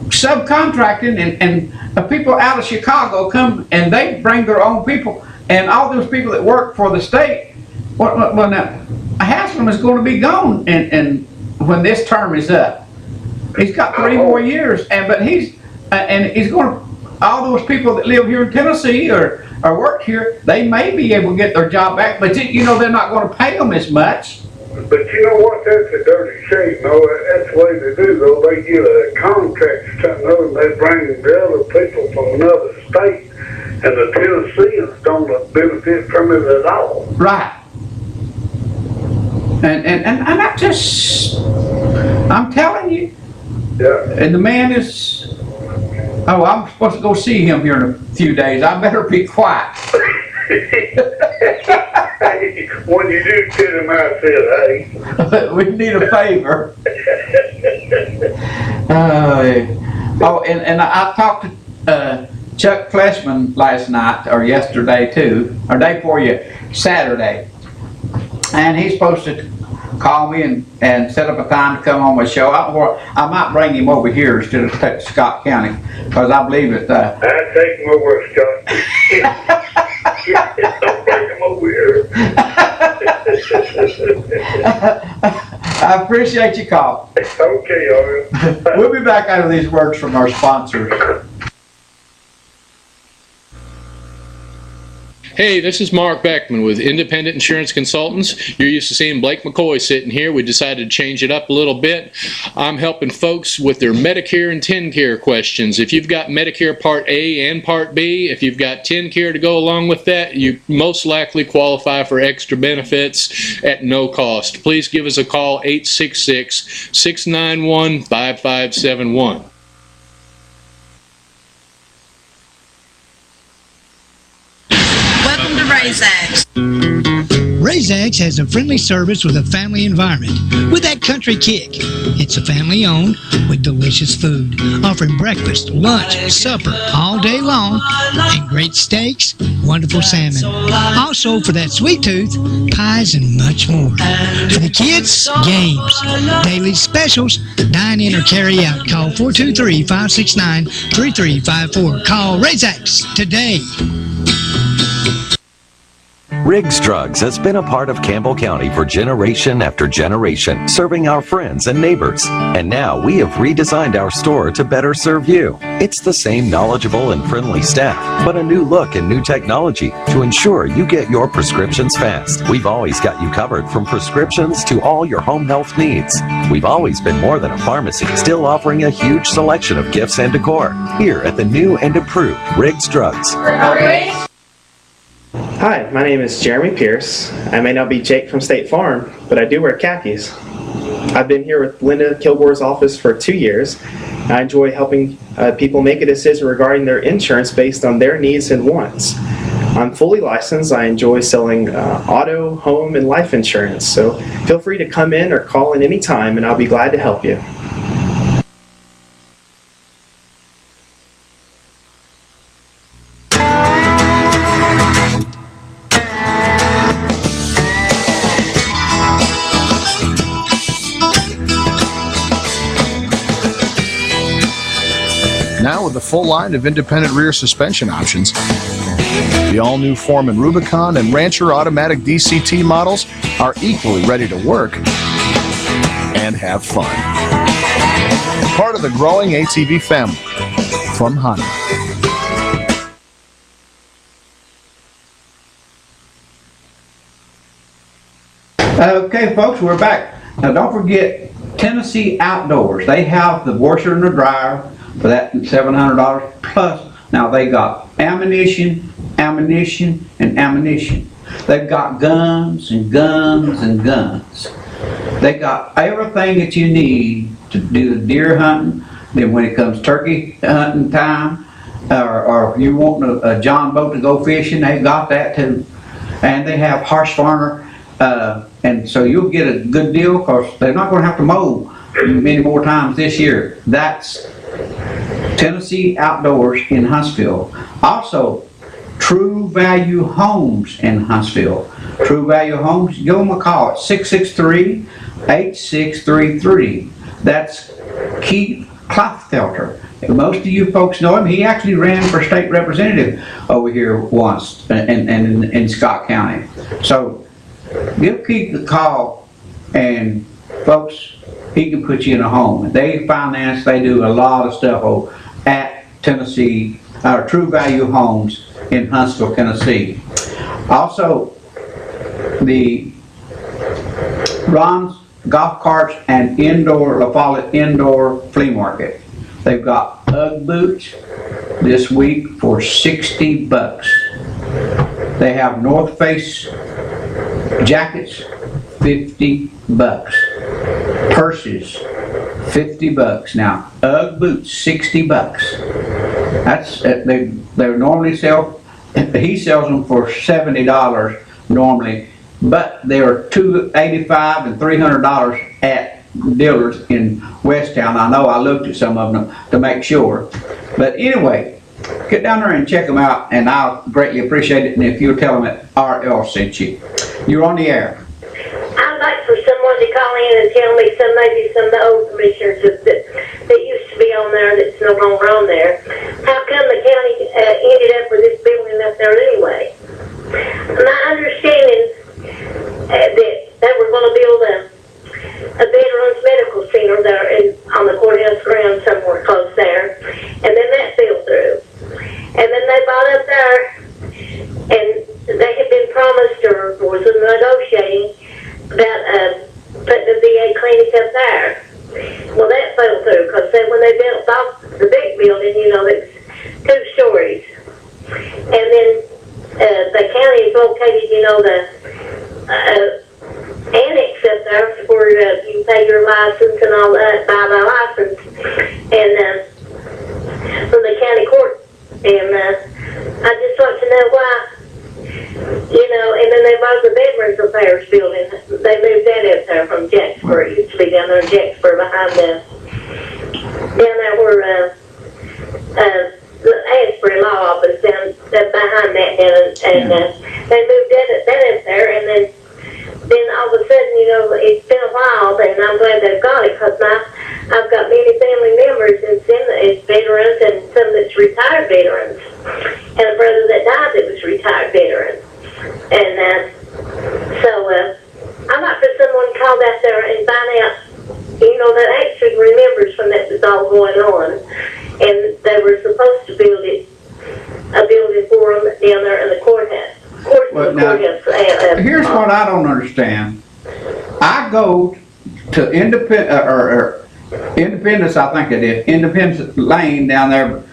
subcontracting, and people out of Chicago come and they bring their own people, and all those people that work for the state. Well, now Haslam is going to be gone, and when this term is up, he's got 3 more years, but he's going to. All those people that live here in Tennessee or work here, they may be able to get their job back, but you know they're not going to pay them as much. But you know what? That's a dirty shame, though. That's the way they do, though. They get a contract or something other, and they bring the other people from another state, and the Tennesseans don't benefit from it at all. Right. And I'm telling you. Yeah. And the man is, I'm supposed to go see him here in a few days. I better be quiet. Hey, when you do tell him I said, hey. We need a favor. And I talked to Chuck Fleshman last night, or yesterday too, or day before Saturday. And he's supposed to call me and set up a time to come on my show. I might bring him over here instead of Scott County, because I believe it. I'd take him over, Scott. Don't bring him over here. I appreciate your call. Okay, all right. We'll be back out of these words from our sponsors. Hey, this is Mark Beckman with Independent Insurance Consultants. You're used to seeing Blake McCoy sitting here. We decided to change it up a little bit. I'm helping folks with their Medicare and TennCare questions. If you've got Medicare Part A and Part B, if you've got TennCare to go along with that, you most likely qualify for extra benefits at no cost. Please give us a call, 866-691-5571. Welcome to Razax. Razax has a friendly service with a family environment with that country kick. It's a family owned with delicious food, offering breakfast, lunch, supper all day long, and great steaks, wonderful salmon. Also, for that sweet tooth, pies and much more. For the kids, games, daily specials, dine in or carry out. Call 423-569-3354. Call Razax today. Riggs Drugs has been a part of Campbell County for generation after generation, serving our friends and neighbors. And now we have redesigned our store to better serve you. It's the same knowledgeable and friendly staff, but a new look and new technology to ensure you get your prescriptions fast. We've always got you covered from prescriptions to all your home health needs. We've always been more than a pharmacy, still offering a huge selection of gifts and decor. Here at the new and improved Riggs Drugs. Hi, my name is Jeremy Pierce. I may not be Jake from State Farm, but I do wear khakis. I've been here with Linda Kilgore's office for 2 years. I enjoy helping people make a decision regarding their insurance based on their needs and wants. I'm fully licensed. I enjoy selling auto, home, and life insurance. So feel free to come in or call in any time, and I'll be glad to help you. Now with a full line of independent rear suspension options, the all-new Foreman Rubicon and Rancher automatic DCT models are equally ready to work and have fun. Part of the growing ATV family from Honda. Okay, folks, we're back. Now, don't forget Tennessee Outdoors. They have the washer and the dryer for that $700 plus. Now they got ammunition. They've got guns and guns and guns. They got everything that you need to do the deer hunting. Then when it comes turkey hunting time, or if you want a John boat to go fishing, they've got that too. And they have harsh farmer, and so you'll get a good deal because they're not going to have to mow many more times this year. That's Tennessee Outdoors in Huntsville. Also, True Value Homes in Huntsville. True Value Homes, give them a call at 663-8633. That's Keith Klothfelter. Most of you folks know him. He actually ran for state representative over here once in Scott County. So give Keith a call, and folks, he can put you in a home. They finance, they do a lot of stuff at Tennessee, True Value Homes in Huntsville, Tennessee. Also, the Ron's Golf Carts and La Follette Indoor Flea Market. They've got Ugg boots this week for $60. They have North Face jackets, $50. Purses, $50. Now, Ugg boots, $60. That's they normally sell. He sells them for $70 normally, but they are $285 and $300 at dealers in Westtown. I know I looked at some of them to make sure, but anyway, get down there and check them out, and I'll greatly appreciate it. And if you'll tell them that RL sent you, you're on the air. I'd like for someone to call in and tell me maybe some of the old commissioners that used to be on there that's no longer on there. How come the county ended up with this building up there anyway? My understanding that they were going to build a veterans medical center there on the courthouse ground somewhere close there, and then that fell through. And then they bought up there, and they had been promised or was negotiating about putting the VA clinic up there. Well, that fell through because when they built off the big building, it's 2 stories. And then the county is located, the annex up there where you pay your license and all that, buy the license, and from the county court. And I just want to know why. And then there was the Veterans Affairs building. They moved that up there from Jacksboro. It used to be down there in Jacksboro down there where the Asbury Law Office down behind that and they moved that up there, and then all of a sudden, it's been a while, and I'm glad they've got it because I've got many family members and some that's veterans and some that's retired veterans, and a brother that died that was retired veteran. And so I'd like for someone to call out there and find out, that actually remembers when that was all going on. And they were supposed to build a building for them down there in the courthouse. Well, now, here's what I don't understand. I go to Independence, I think it is, Independence Lane down there,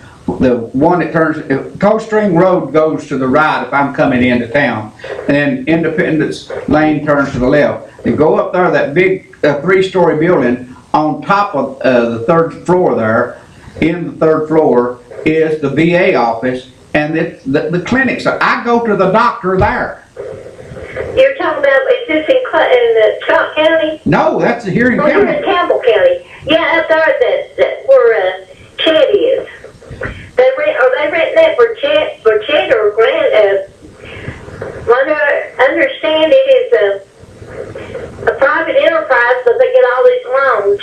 the one that turns, Coldstream Road goes to the right if I'm coming into town, and then Independence Lane turns to the left. You go up there, that big 3-story building, on top of the 3rd floor there, in the 3rd floor, is the VA office, and the clinic. So I go to the doctor there. You're talking about, is this in Scott County? No, that's here in County. Campbell. You're in Campbell County. Yeah, up there where Chet is. Are they renting that for Chet or Grant? What I understand it is a private enterprise, but they get all these loans.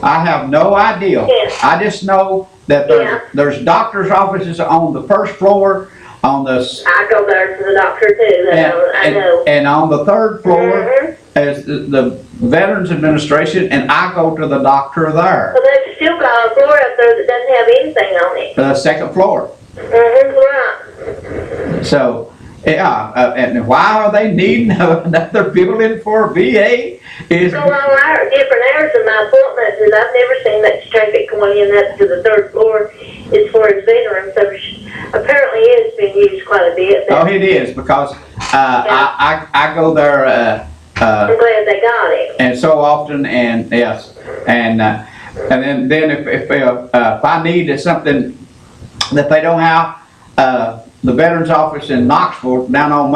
I have no idea. Yeah. I just know that there's doctor's offices on the 1st floor, on the. I go there to the doctor too. I know. And on the 3rd floor is the Veterans Administration, and I go to the doctor there. But they've still got a floor up there that doesn't have anything on it. The 2nd floor. Right. So, and why are they needing another building for VA? So on different hours of my appointments, and I've never seen much traffic going in up to the 3rd floor as far as veterans. So apparently it's been used quite a bit. Oh, it is, because I go there. I'm glad they got it. And so often, and yes, and then if I need something that they don't have, the Veterans Office in Knoxville down on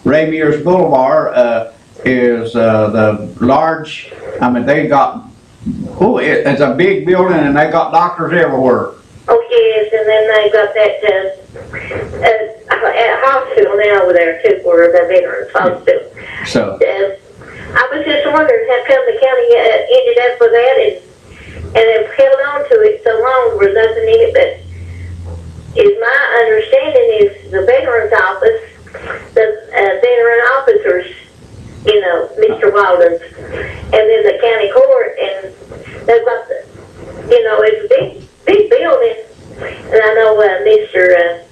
Ray Mears Boulevard is the large. I mean, they got it's a big building, and they got doctors everywhere. Oh yes, and then they got that hospital now over there too, for the Veterans Hospital. So I was just wondering how come the county ended up with that, and they've held on to it so long with nothing in it. But is my understanding is the Veterans Office, the veteran officers, Mr. Walden's, and then the county court, and they've got it's a big building. And I know Mr.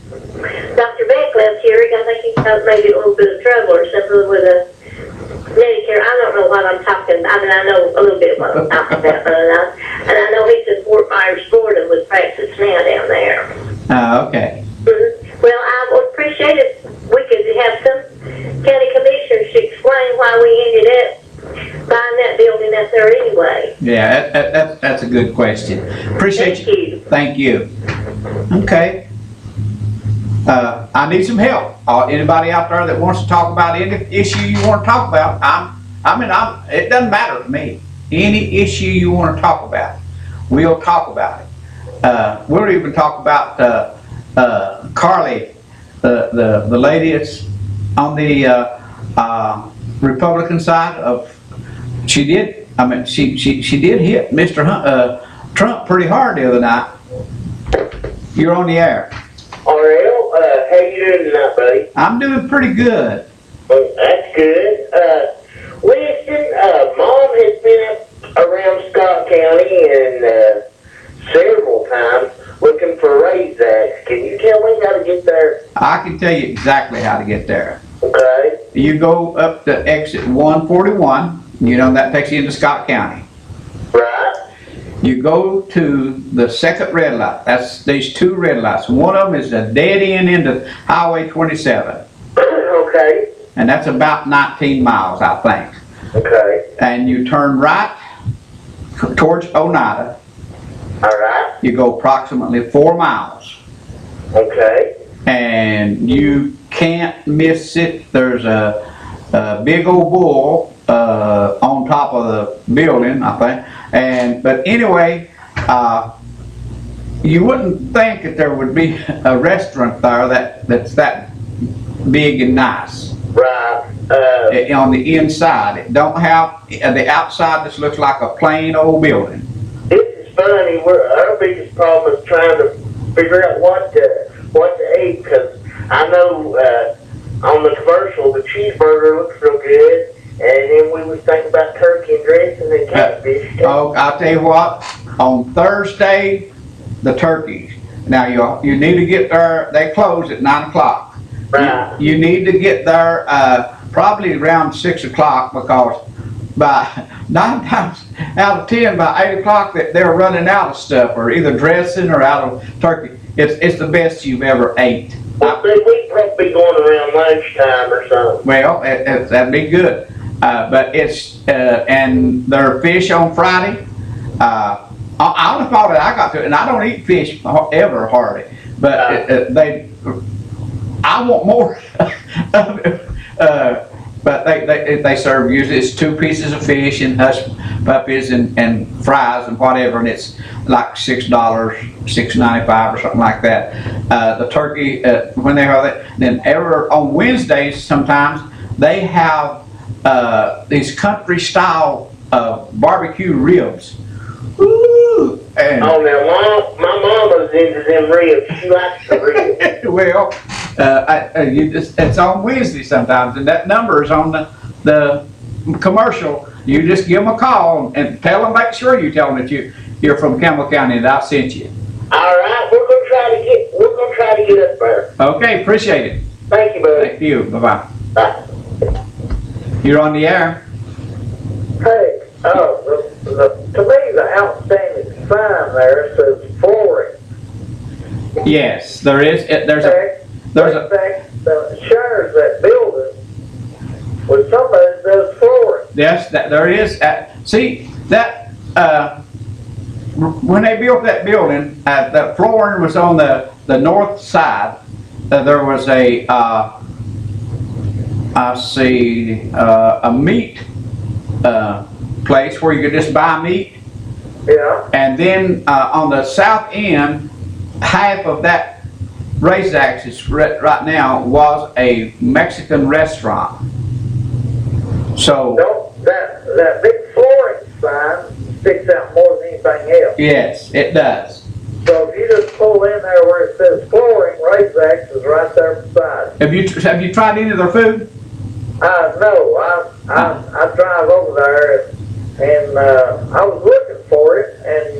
Dr. Beck left here. I think he's got maybe a little bit of trouble or something with a Medicare. I don't know mean, I know a little bit about that, and I know he's in Fort Myers, Florida, with Praxis now down there. Okay. Well, I would appreciate it if we could have some county commissioners to explain why we ended up buying that building out there anyway. Yeah, that's a good question. Appreciate Thank you. Thank you. Okay. I need some help. Anybody out there that wants to talk about any issue you want to talk about, it doesn't matter to me. Any issue you want to talk about, we'll talk about it. We'll even talk about Carly, the lady that's on the Republican side of. She did hit Mr. Trump pretty hard the other night. You're on the air. RL, how you doing tonight, buddy? I'm doing pretty good. Well, that's good. Listen, Mom has been up around Scott County and several times looking for Razax. Can you tell me how to get there? I can tell you exactly how to get there. Okay. You go up to exit 141, that takes you into Scott County. Right. You go to the second red light. That's these two red lights. One of them is a dead end into Highway 27. Okay. And that's about 19 miles, I think. Okay. And you turn right towards Oneida. All right. You go approximately 4 miles. Okay. And you can't miss it. There's a big old bull on top of the building, I think. But anyway, you wouldn't think that there would be a restaurant there that's that big and nice. Right. On the inside, it don't have the outside. This looks like a plain old building. This is funny. Our biggest problem is trying to figure out what to eat, because I know on the commercial the cheeseburger looks real good. And then we was thinking about turkey and dressing and catfish. Oh, I'll tell you what. On Thursday, the turkeys. Now you need to get there. They close at 9 o'clock. Right. You need to get there probably around 6 o'clock, because by 9 times out of 10, by 8 o'clock, they're running out of stuff, or either dressing or out of turkey. It's the best you've ever ate. Well, we'd probably be going around lunchtime or something. Well, that'd be good. But it's and their fish on Friday. I only thought that I got to it, and I don't eat fish ever hardly. But I want more of it. But they serve usually it's 2 pieces of fish and hush puppies and fries and whatever, and it's like $6, $6.95 or something like that. The turkey when they have that, then on Wednesdays sometimes they have these country style barbecue ribs. Ooh, and now my mama's into them ribs. She likes the ribs. Well, it's on Wednesday sometimes, and that number is on the commercial. You just give them a call and tell them. Make sure you tell them that you're from Campbell County and I sent you. All right, we're gonna try to get up there. Okay, appreciate it. Thank you, buddy. Thank you. Bye-bye. Bye. You're on the air. Hey, to me the outstanding sign there says flooring. Yes, there is. There's a. that shares that building with somebody that does flooring. Yes, there is. See that when they built that building, the flooring was on the north side. There was a a meat place where you could just buy meat. Yeah. And then on the south end, half of that Razax right now was a Mexican restaurant. So that big flooring sign sticks out more than anything else. Yes, it does. So if you just pull in there where it says flooring, Razax is right there beside it. Have you tried any of their food? No, I drive over there and I was looking for it, and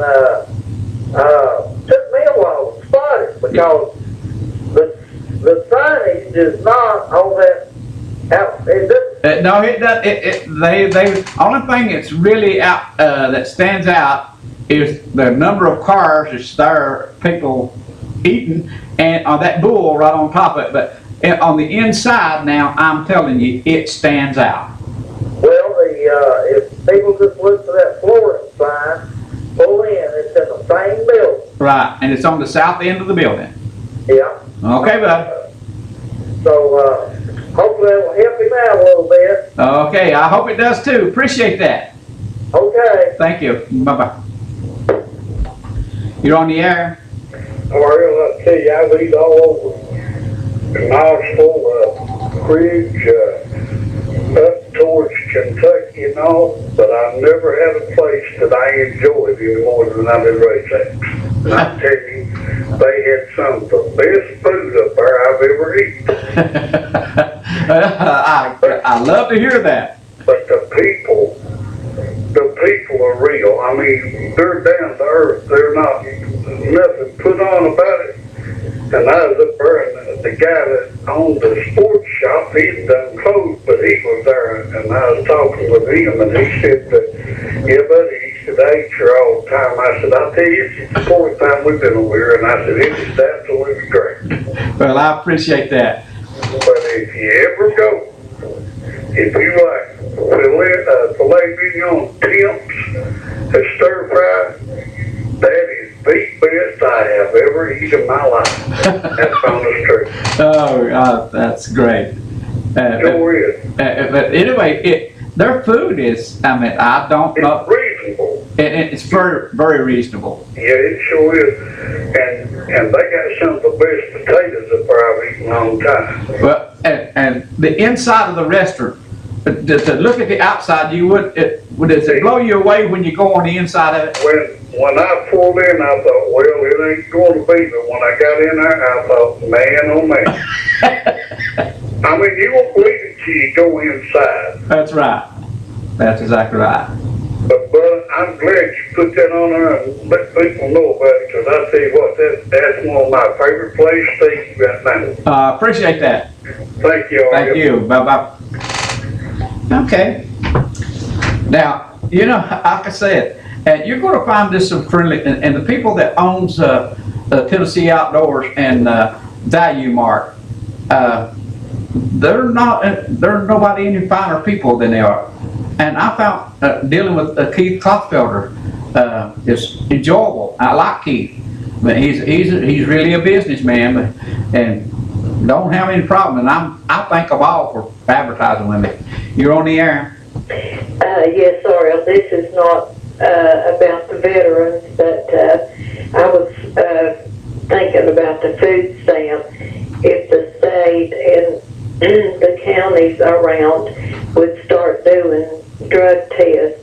took me a while to spot it because the signage is not on that. No, it does. They only thing that's really out that stands out is the number of cars that's there, people eating, and on that bull right on top of it. But on the inside now, I'm telling you, it stands out. Well, if people just look for that flooring sign, pull in, it's in the same building. Right, and it's on the south end of the building. Yeah. Okay, bud. So, hopefully it will help him out a little bit. Okay, I hope it does too. Appreciate that. Okay. Thank you. Bye-bye. You're on the air. Well, I tell you, I've eaten all over Knoxville, Ridge, up towards Kentucky and all, but I've never had a place that I enjoyed any more than I did RaceX. And I tell you, they had some of the best food up there I've ever eaten. I love to hear that. But the people are real. I mean, they're down to earth. They're not nothing put on about it. And I was up there, and the guy that owned the sports shop, he'd done closed, but he was there, and I was talking with him, and he said, yeah, buddy, he said, I eat here all the time. I said, I'll tell you, it's the fourth time we've been over here, and I said, it is absolutely great. Well, I appreciate that. But if you ever go, if you like filet mignon temps, a stir fry, that is the best I have ever eaten in my life. That's on the street. Oh, that's great. Sure is. But anyway, their food is, I mean, I don't know. It's reasonable. It's very, very reasonable. Yeah, it sure is. And they got some of the best potatoes up there I've eaten in a long time. Well, and the inside of the restaurant, to look at the outside, does it blow you away when you go on the inside of it? When I pulled in, I thought, well, it ain't going to be. But when I got in there, I thought, man, oh man. I mean, you won't believe it till you go inside. That's right. That's exactly right. But I'm glad you put that on there and let people know about it, because I tell you what, that's one of my favorite places to eat right now. Appreciate that. Thank you. Thank you. Bye-bye. Okay. Now, like I said, you're going to find this some friendly, and the people that owns Tennessee Outdoors and Value Mart, they're nobody any finer people than they are. And I found dealing with Keith Klotzfelder is enjoyable. I like Keith, but he's really a businessman, and don't have any problem. And I thank them all for advertising with me. You're on the air. Yes, sorry, this is not about the veterans, but I was thinking about the food stamp. If the state and the counties around would start doing drug tests,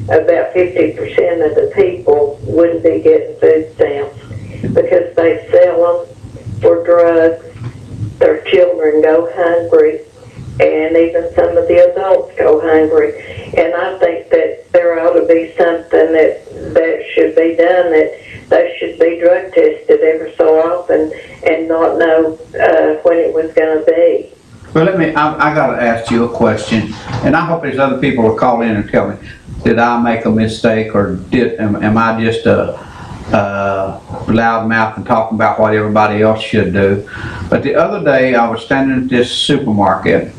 about 50% of the people wouldn't be getting food stamps because they sell them for drugs. Their children go hungry, and even some of the adults go hungry. And I think that there ought to be something that should be done, that they should be drug tested every so often and not know when it was going to be. Well, I got to ask you a question, and I hope there's other people who call in and tell me, did I make a mistake, or am I just a loudmouth and talking about what everybody else should do? But the other day I was standing at this supermarket,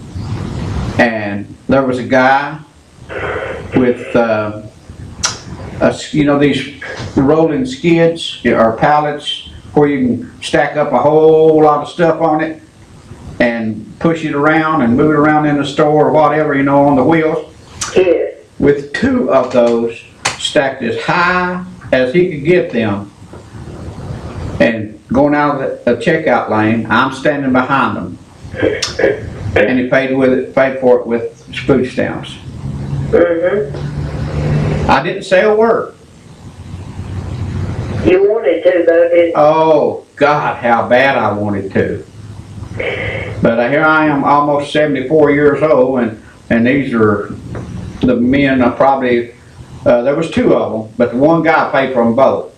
and there was a guy with these rolling skids or pallets where you can stack up a whole lot of stuff on it and push it around and move it around in the store or whatever, on the wheels. Yes. With two of those stacked as high as he could get them, and going out of the checkout lane, I'm standing behind them, and he paid for it with food stamps. I didn't say a word. You wanted to, though, didn't you? Oh God, how bad I wanted to. But here I am, almost 74 years old, and these are the men. Probably there was two of them, but the one guy paid for them both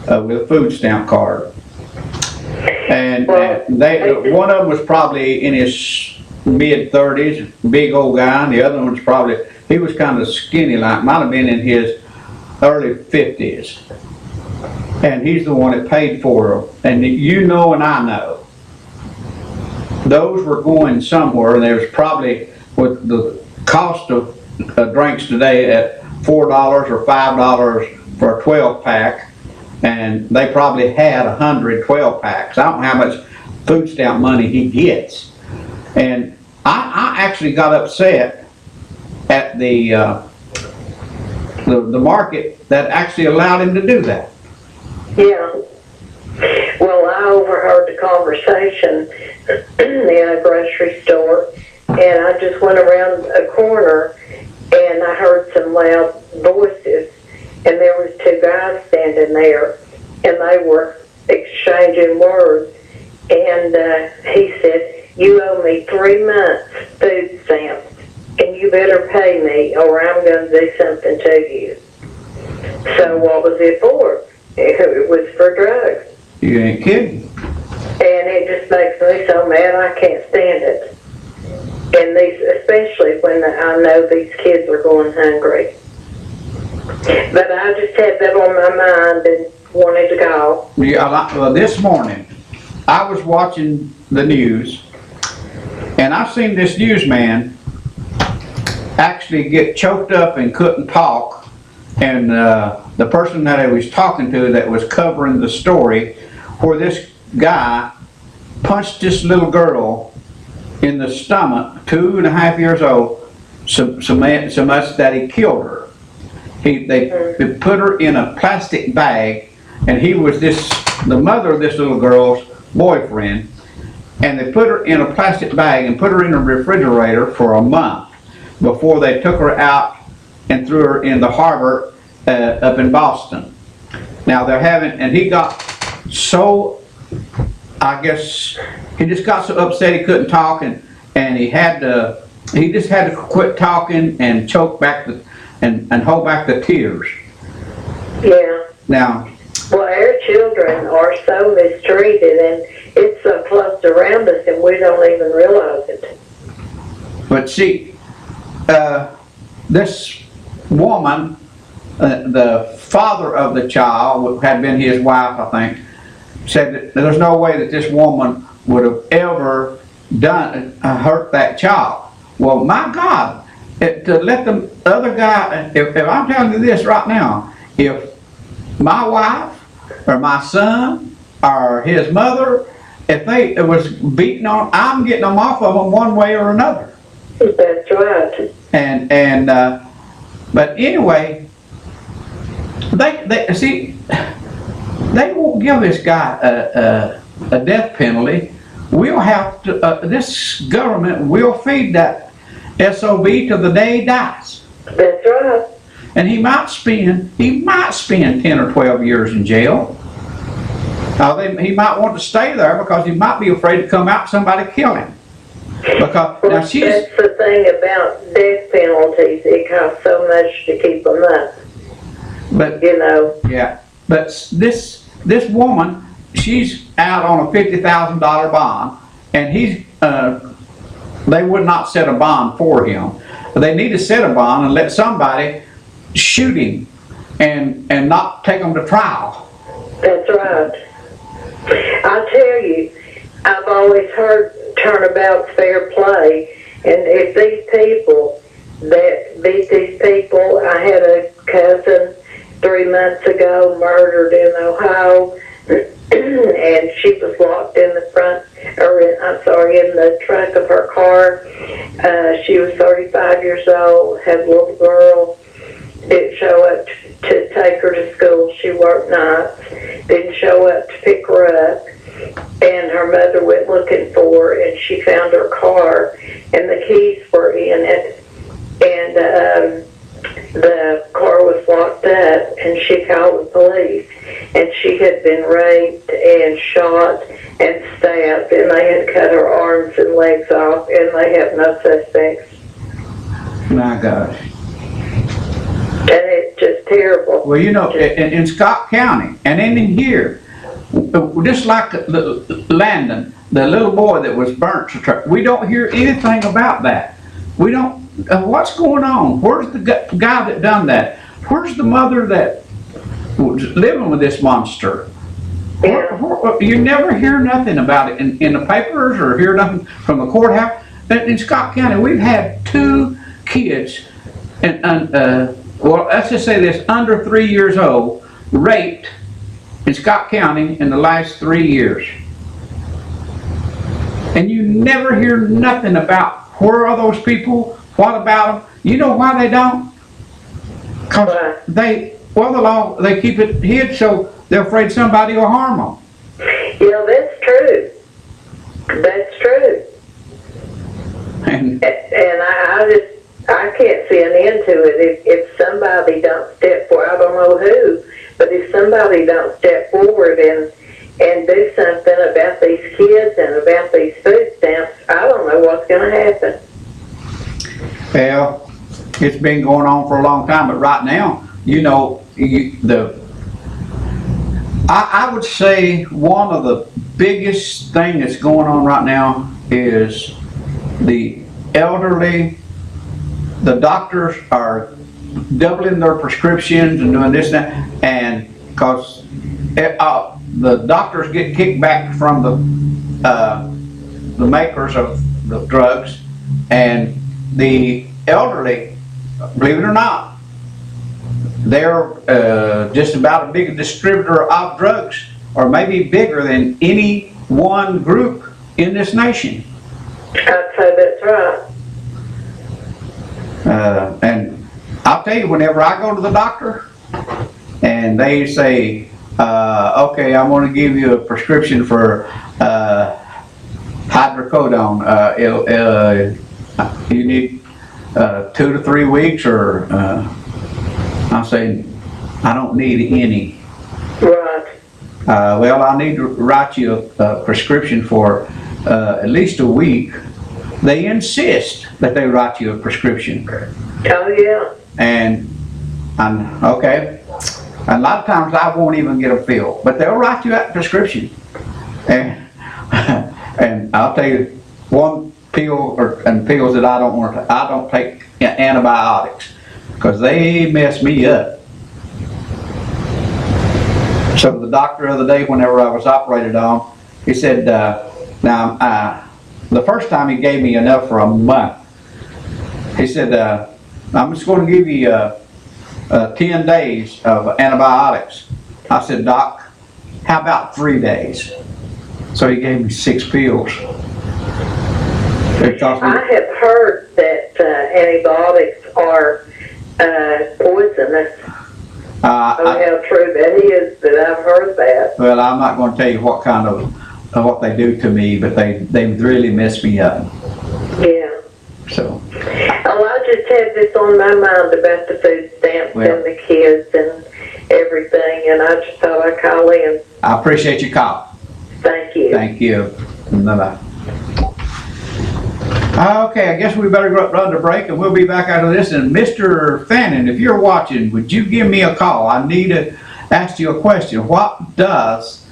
with a food stamp card. And one of them was probably in his mid-30s, big old guy, and the other one's probably, he was kind of skinny like, might have been in his early 50s. And he's the one that paid for them. And you know and I know, those were going somewhere, and there's probably, with the cost of drinks today at $4 or $5 for a 12-pack, and they probably had 100 12-packs. I don't know how much food stamp money he gets. And I actually got upset at the market that actually allowed him to do that. Yeah. Well, I overheard the conversation in a grocery store, and I just went around a corner, and I heard some loud voices, and there was two guys standing there, and they were exchanging words, and he said, "You owe me 3 months food stamps, and you better pay me, or I'm going to do something to you." So what was it for? It was for drugs. You ain't kidding. And it just makes me so mad I can't stand it. And these, especially when I know these kids are going hungry. But I just had that on my mind and wanted to call. Yeah, well, this morning, I was watching the news, and I seen this newsman actually get choked up and couldn't talk. And the person that I was talking to that was covering the story, where this guy punched this little girl in the stomach, 2.5 years old, so much that he killed her. They put her in a plastic bag, and he was the mother of this little girl's boyfriend, and they put her in a plastic bag and put her in a refrigerator for a month before they took her out and threw her in the harbor up in Boston. Now they're having, and he got so, I guess, he just got so upset he couldn't talk, and he just had to quit talking and choke back and hold back the tears. Yeah. Now, well, our children are so mistreated, and it's so close around us, and we don't even realize it. but see, this woman, the father of the child, had been his wife, I think, said that there's no way that this woman would have ever hurt that child. Well, my God, to let the other guy, if I'm telling you this right now, if my wife or my son or his mother, if they was beating on, I'm getting them off of them one way or another. That's right. But anyway, they see, they won't give this guy a death penalty. We'll have to, this government will feed that SOB till the day he dies. That's right. And he might spend 10 or 12 years in jail. He might want to stay there because he might be afraid to come out and somebody kill him. Because now that's the thing about death penalties. It costs so much to keep them up. But you know. Yeah. But this woman, she's out on a $50,000 bond, and they would not set a bond for him. They need to set a bond and let somebody shoot him and not take him to trial. That's right. I tell you, I've always heard turnabout's fair play, and if these people that beat these people, I had a cousin 3 months ago murdered in Ohio, and she was locked in the in the trunk of her car. She was 35 years old, had a little girl, didn't show up to take her to school. She worked nights, didn't show up to pick her up, and her mother went looking for her, and she found her car, and the keys were in it, and the car was locked up, and she called the police, and she had been raped and shot and stabbed, and they had cut her arms and legs off, and they have no suspects. My gosh. And it's just terrible. Well, you know, in Scott County and in here, just like Landon, the little boy that was burnt. We don't hear anything about that. We don't, what's going on? Where's the guy that done that? Where's the mother that was living with this monster? You never hear nothing about it in the papers or hear nothing from the courthouse. In Scott County, we've had 2 kids, well, let's just say this, under 3 years old, raped in Scott County in the last 3 years. And you never hear nothing about where are those people, what about them. You know why they don't? Because the law, they keep it hid so they're afraid somebody will harm them. Yeah, that's true. That's true. And I can't see an end to it. If somebody don't step forward, I don't know who, but if somebody don't step forward and do something about these kids and about these food stamps, I don't know what's going to happen. Well, it's been going on for a long time, but right now, you know, I would say one of the biggest thing that's going on right now is the elderly. The doctors are doubling their prescriptions and doing this and that, and because the doctors get kicked back from the makers of the drugs, and the elderly, believe it or not, they're just about as big a distributor of drugs, or maybe bigger than any one group in this nation. I'd say that's right. And I'll tell you, whenever I go to the doctor and they say, okay, I'm going to give you a prescription for hydrocodone, you need 2 to 3 weeks, or I'm saying I don't need any. Right. Well, I need to write you a prescription for at least a week. They insist that they write you a prescription. Oh, yeah. And okay. And a lot of times I won't even get a fill, but they'll write you out a prescription. And I'll tell you, one pill and pills that I don't take antibiotics, because they mess me up. So the doctor the other day, whenever I was operated on, he said, the first time he gave me enough for a month. He said, I'm just going to give you 10 days of antibiotics. I said, Doc, how about 3 days? So he gave me 6 pills. I have heard that antibiotics are poisonous. I don't know how true that is, but I've heard that. Well, I'm not going to tell you what kind of what they do to me, but they really mess me up. Yeah. So. Oh, I just had this on my mind about the food stamps and the kids and everything, and I just thought I'd call in. I appreciate your call. Thank you. Thank you. Bye-bye. Okay, I guess we better run to break, and we'll be back out of this. And Mr. Fannin, if you're watching, would you give me a call? I need to ask you a question. What does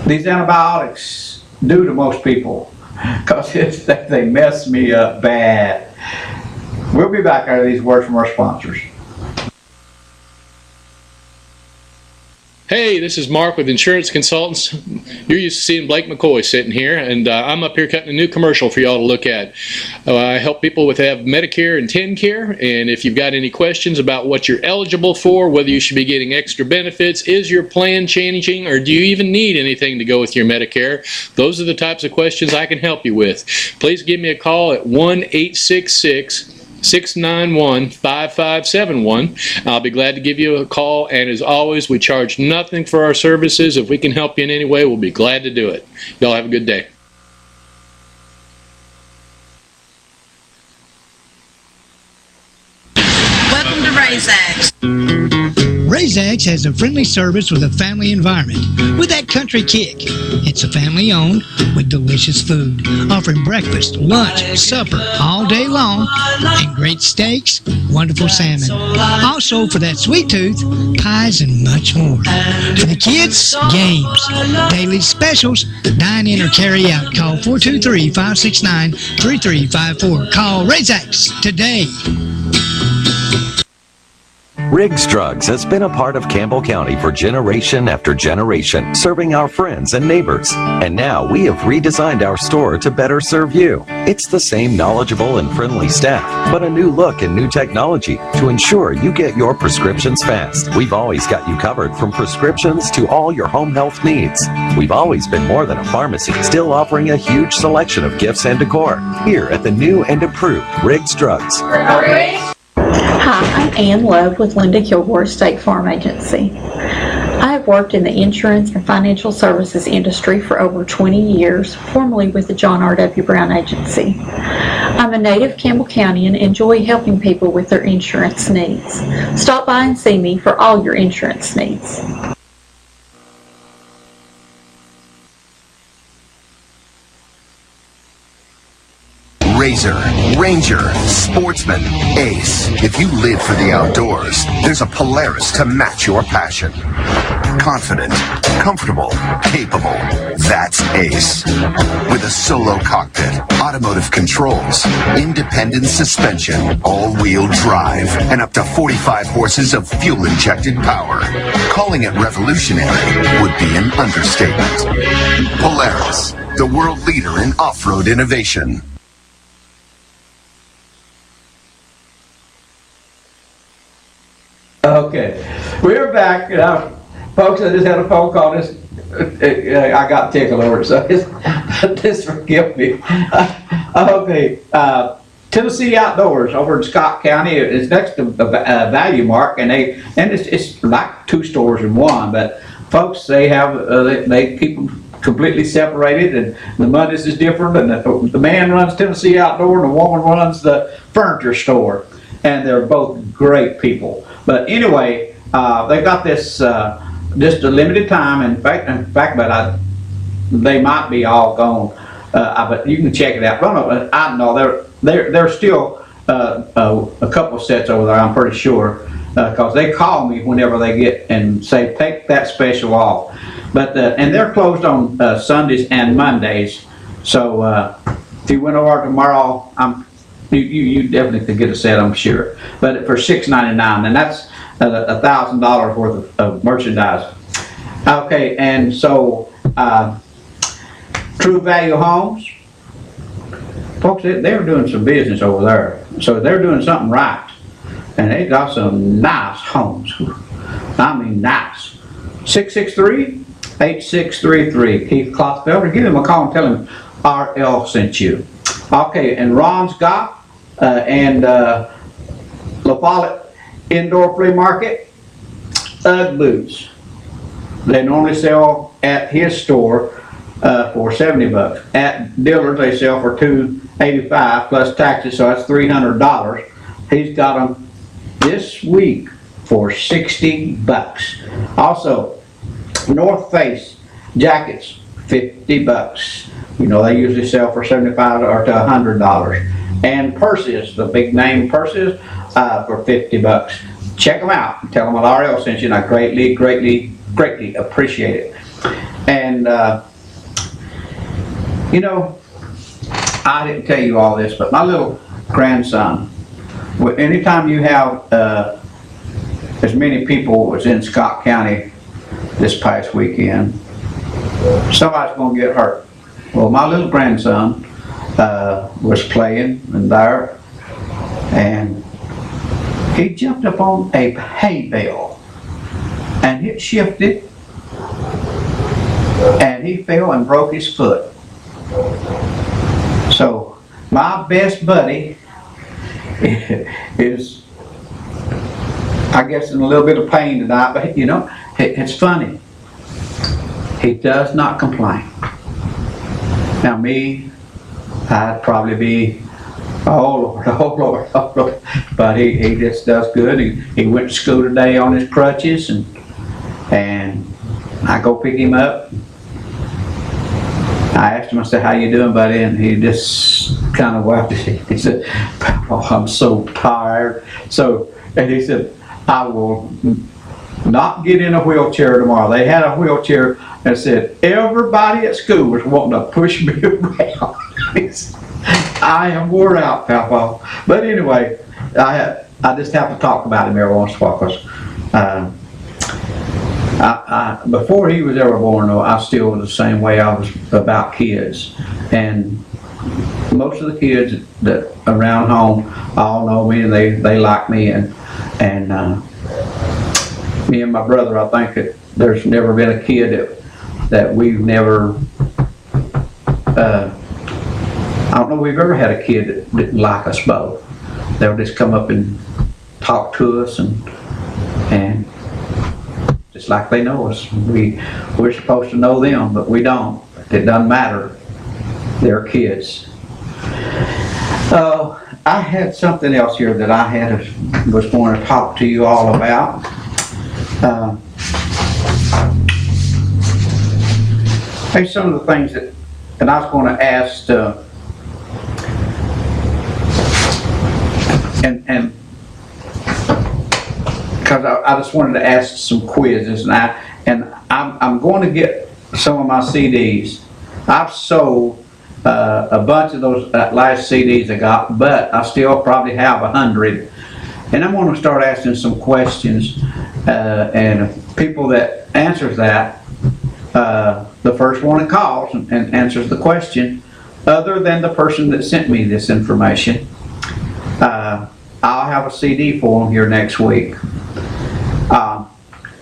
these antibiotics do to most people? Because they mess me up bad. We'll be back out of these words from our sponsors. Hey, this is Mark with Insurance Consultants. You're used to seeing Blake McCoy sitting here, and I'm up here cutting a new commercial for y'all to look at. I help people have Medicare and TennCare, and if you've got any questions about what you're eligible for, whether you should be getting extra benefits, is your plan changing, or do you even need anything to go with your Medicare, those are the types of questions I can help you with. Please give me a call at 1-866-691-5571. I'll be glad to give you a call, and as always, we charge nothing for our services. If we can help you in any way, we'll be glad to do it. Y'all have a good day. Welcome to Raise Axe. Raise RaisX has a friendly service with a family environment with that country kick. It's a family owned with delicious food, offering breakfast, lunch, supper all day long, and great steaks, wonderful salmon. Also for that sweet tooth, pies and much more. For the kids, games, daily specials, dine in or carry out. Call 423-569-3354. Call RaisX today. Riggs Drugs has been a part of Campbell County for generation after generation, serving our friends and neighbors. And now we have redesigned our store to better serve you. It's the same knowledgeable and friendly staff, but a new look and new technology to ensure you get your prescriptions fast. We've always got you covered from prescriptions to all your home health needs. We've always been more than a pharmacy, still offering a huge selection of gifts and decor. Here at the new and improved Riggs Drugs. Hi, I'm Ann Love with Linda Kilgore State Farm Agency. I have worked in the insurance and financial services industry for over 20 years, formerly with the John R.W. Brown Agency. I'm a native Campbell County and enjoy helping people with their insurance needs. Stop by and see me for all your insurance needs. Razor, Ranger, Sportsman, Ace. If you live for the outdoors, there's a Polaris to match your passion. Confident, comfortable, capable. That's Ace. With a solo cockpit, automotive controls, independent suspension, all-wheel drive, and up to 45 horses of fuel-injected power. Calling it revolutionary would be an understatement. Polaris, the world leader in off-road innovation. Okay, we're back. Folks, I just had a phone call. I got tickled over it, so just forgive me. Okay, Tennessee Outdoors over in Scott County. It's next to Value Mark, and it's like two stores in one. But folks, they keep them completely separated, and the Mondays is different. And the man runs Tennessee Outdoor, and the woman runs the furniture store, and they're both great people. But anyway, they got this just a limited time. In fact, but they might be all gone. But you can check it out. I know they're still a couple sets over there. I'm pretty sure because they call me whenever they get and say take that special off. But and they're closed on Sundays and Mondays. So if you went over tomorrow, You definitely could get a set, I'm sure. But for $6.99, and that's $1,000 worth of merchandise. Okay, and so True Value Homes, folks, they're doing some business over there. So they're doing something right, and they got some nice homes. I mean, nice. 663-8633. Keith Klotzfelder. Give him a call and tell him RL sent you. Okay, and Ron's got and La Follette Indoor Flea Market, Ugg boots. They normally sell at his store for $70. At Dillard's they sell for $285 plus taxes, so that's $300. He's got them this week for $60. Also, North Face jackets, $50. You know, they usually sell for $75 or to $100. And purses, the big name purses, for $50. Check them out. Tell them what RL sent you, and I greatly, greatly, greatly appreciate it. And, you know, I didn't tell you all this, but my little grandson, anytime you have as many people as in Scott County this past weekend, somebody's going to get hurt. Well, my little grandson was playing in there, and he jumped up on a hay bale, and it shifted, and he fell and broke his foot. So my best buddy is, I guess, in a little bit of pain tonight, but you know, it's funny. He does not complain. Now me, I'd probably be Oh Lord, oh Lord, oh Lord. But he just does good. He went to school today on his crutches, and I go pick him up. I asked him, I said, how you doing, buddy? And he just kind of laughed. He said, oh, I'm so tired. And he said, I will not get in a wheelchair tomorrow. They had a wheelchair and said, everybody at school was wanting to push me around. He said, I am wore out, Papa. But anyway, I just have to talk about him every once in a while, because before he was ever born, though, I still was the same way I was about kids. And most of the kids that around home all know me, and they like me. And me and my brother, I think that there's never been a kid that we've never, I don't know if we've ever had a kid that didn't like us both. They'll just come up and talk to us and just like they know us. We're supposed to know them, but we don't. It doesn't matter. They're kids. I had something else here that I was going to talk to you all about. Here's some of the things that I was going to ask, and because I just wanted to ask some quizzes, and I'm going to get some of my CDs. I've sold a bunch of those last CDs I got, but I still probably have 100. And I'm going to start asking some questions, and people that answers that, the first one that calls and answers the question, other than the person that sent me this information, I'll have a CD for them here next week.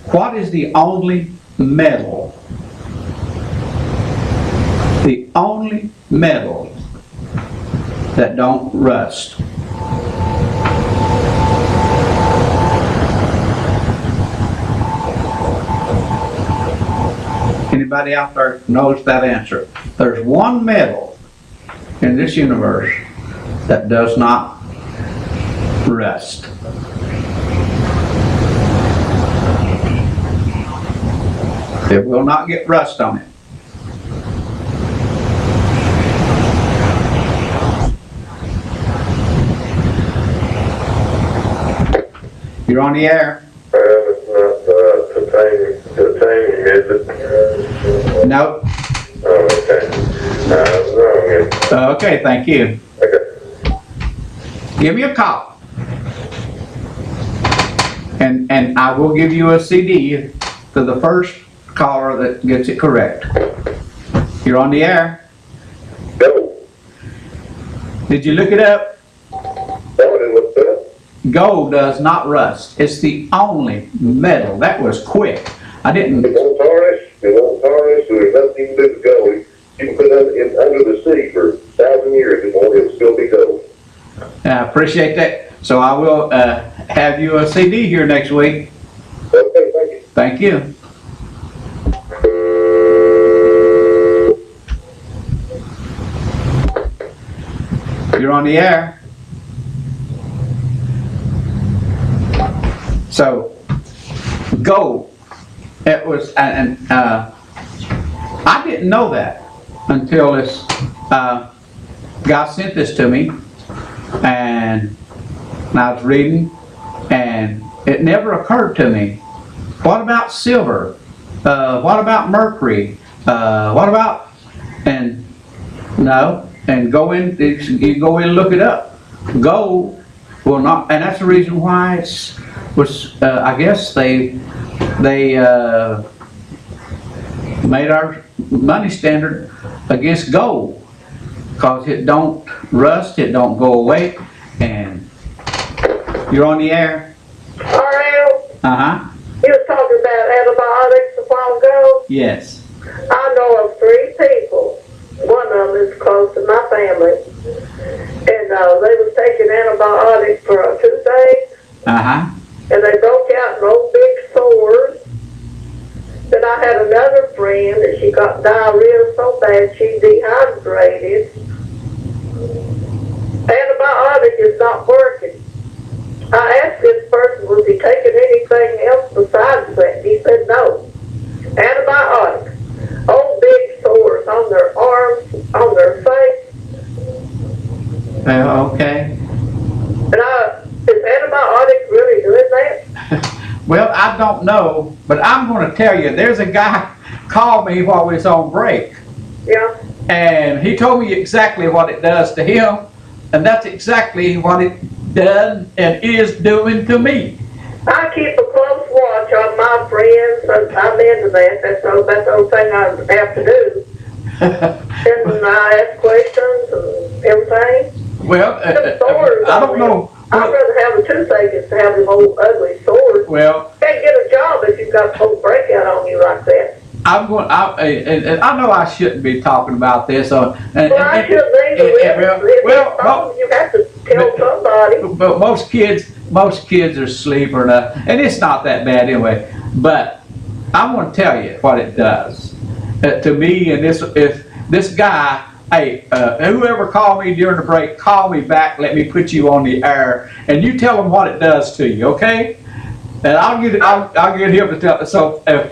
What is the only metal that don't rust? Anybody out there knows that answer? There's one metal in this universe that does not rust. It will not get rust on it. You're on the air. It's not titanium, is it? No. Oh, okay. Okay, thank you. Okay. Give me a call. And I will give you a CD to the first caller that gets it correct. You're on the air. Go. Did you look it up? No, I didn't look it up. Gold does not rust. It's the only metal. That was quick. I didn't. It won't tarnish. There's nothing you can do to gold. You can put it under the sea for 1,000 years. It'll still be gold. I appreciate that. So I will have you a CD here next week. Okay, thank you. Thank you. You're on the air. So, gold. It was, and I didn't know that until this guy sent this to me, and I was reading, and it never occurred to me. What about silver? What about mercury? What about, and no, and you go in and look it up. Gold will not, and that's the reason why I guess they made our money standard against gold, because it don't rust, it don't go away. And you're on the air. R.L. Uh-huh. You were talking about antibiotics a while ago. Yes. I know of 3 people. One of them is close to my family. And they was taking antibiotics for 2 days. Uh-huh. And they broke out in old big sores. Then I had another friend that she got diarrhea so bad she dehydrated. Antibiotics antibiotic is not working. I asked this person, was he taking anything else besides that? He said no. Antibiotic. Old big sores on their arms, on their face. Okay. And is antibiotics really doing that? Well, I don't know, but I'm going to tell you, there's a guy called me while we was on break. Yeah. And he told me exactly what it does to him, and that's exactly what it done and is doing to me. I keep a close watch on my friends. I'm into that. That's the whole thing I have to do. And I ask questions and everything. Well, I don't know. I'd rather have a toothache than to have them old ugly sores. Well, you can't get a job if you've got a whole breakout on you like that. And I know I shouldn't be talking about this. I shouldn't either. You have to tell somebody. But most kids are asleep or not, and it's not that bad anyway. But I'm going to tell you what it does to me. And this guy, hey, whoever called me during the break, call me back. Let me put you on the air, and you tell them what it does to you, okay? And I'll get him to tell. So I never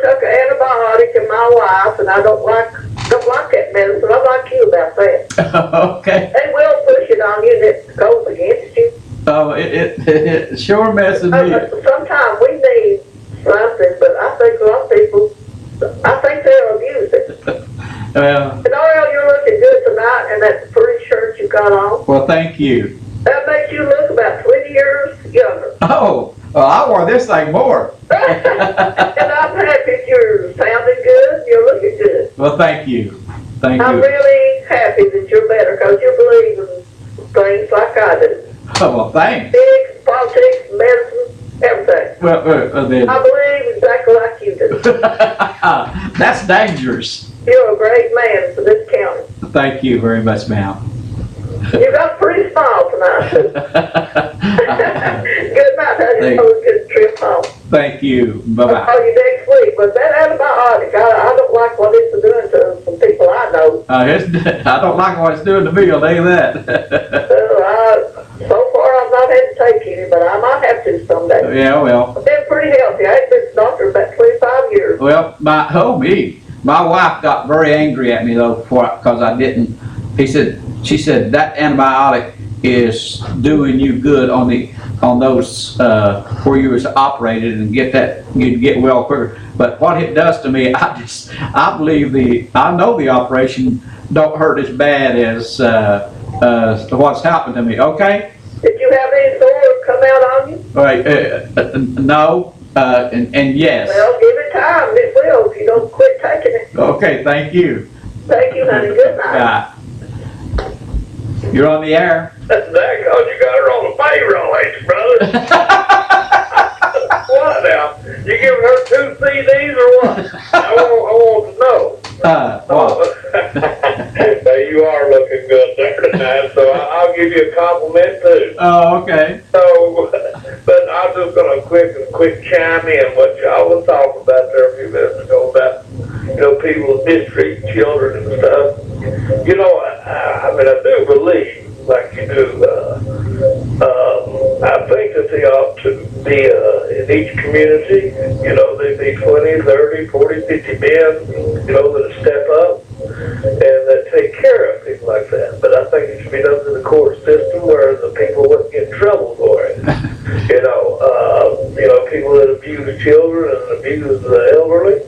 took an antibiotic in my life, and I don't like that medicine. I'm like you about that. Okay. They will push it on you, and it goes against you. Oh, it sure messes me. Sometimes we need something, but I think a lot of people, they'll abuse it. Well, and Ariel, you're looking good tonight, and that pretty shirt you got on. Well, thank you. That makes you look about 20 years younger. Oh, well, I wore this thing more. And I'm happy you're sounding good, you're looking good. Well, thank you. Thank you. I'm really happy that you're better because you believe in things like I do. Oh, well, thanks. Politics, medicine, everything. Well, then. I believe exactly like you do. That's dangerous. You're a great man for this county. Thank you very much, ma'am. You got pretty small tonight. Good night, honey. Have a good trip home. Thank you. Bye-bye. I'll call you next week. But that antibiotic, I don't like what it's doing to some people I know. I don't like what it's doing to me, I'll tell you that. So far, I've not had to take any, but I might have to someday. Yeah, well. I've been pretty healthy. I ain't been to the doctor about 25 years. Well, my wife got very angry at me, though, because I didn't. She said that antibiotic is doing you good on those where you was operated and you'd get well quicker. But what it does to me, I know the operation don't hurt as bad as what's happened to me. Okay. Did you have any sores come out on you? All right. No. And yes. Well, give it time. It will if you don't quit taking it. Okay. Thank you. Thank you, honey. Good night. You're on the air. That's that because you got her on the payroll, ain't you, brother? What now? You giving her 2 CDs or what? I want to know. Now, you are looking good there tonight, so I'll give you a compliment too. Oh, okay. So, but I'm just going to quick chime in what y'all was talking about there a few minutes ago about, people mistreating children and stuff. I do believe, like you do, I think that they ought to be in each community, there'd be 20, 30, 40, 50 men, that step up and that take care of people like that. But I think it should be done through the court system where the people wouldn't get in trouble for it. People that abuse children and abuse the elderly.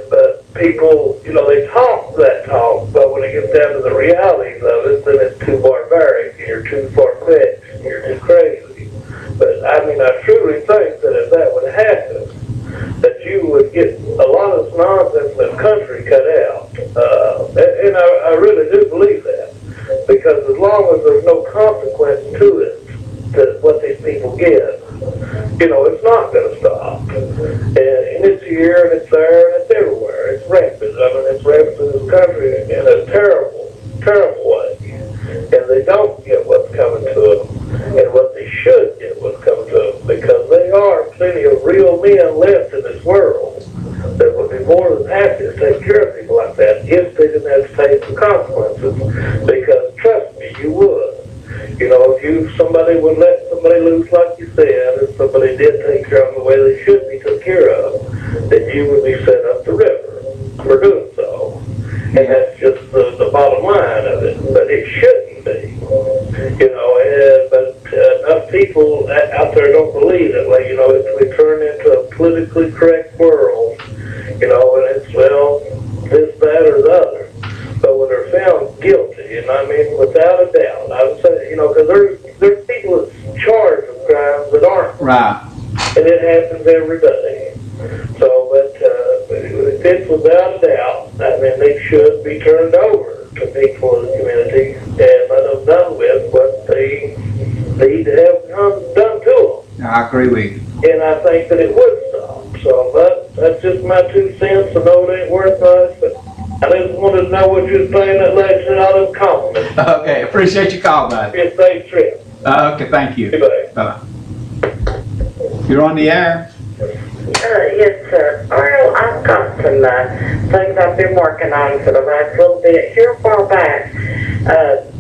But people, they talk that talk, but when it gets down to the realities of it, then it's too barbaric, and you're too far-fetched, and you're too crazy. But, I truly think that if that would happen, that you would get a lot of this nonsense in the country cut out. And I really do believe that, because as long as there's no consequence to it, to what these people get, it's not going to stop. And it's here, and it's there, and it's everywhere. It's rampant. It's rampant in this country in a terrible, terrible way. And they don't get what's coming to them, and what they should get what's coming to them, because there are plenty of real men left in this world that would be more than happy to take care of people like that if they didn't have to pay some consequences. Because you would. You know, if somebody would let somebody loose like you said, and somebody did take care of them the way they should be took care of, then you would be set up the river for doing so. And that's just the bottom line of it. But it shouldn't be. You know, but enough people out there don't believe that way. You know, we turn into a politically correct world, you know, and it's, well, this, that, or the other. But when they're found guilty, and I mean without a doubt, I would say, you know, because there's people that's charged with crimes that aren't. Right. And it happens every day. So, but it's without a doubt, I mean, they should be turned over to people in the community and let them done with what they need to have done to them. I agree with you. And I think that it would stop. So that's just my 2 cents. I know it ain't worth much, but I just wanted to know what you were saying that led to all them compliments. Okay, appreciate your call, buddy. Be a safe trip. Okay, thank you. Goodbye. Bye-bye. You're on the air. Yes, sir. Well, I've got some things I've been working on for the last little bit. Here a while back,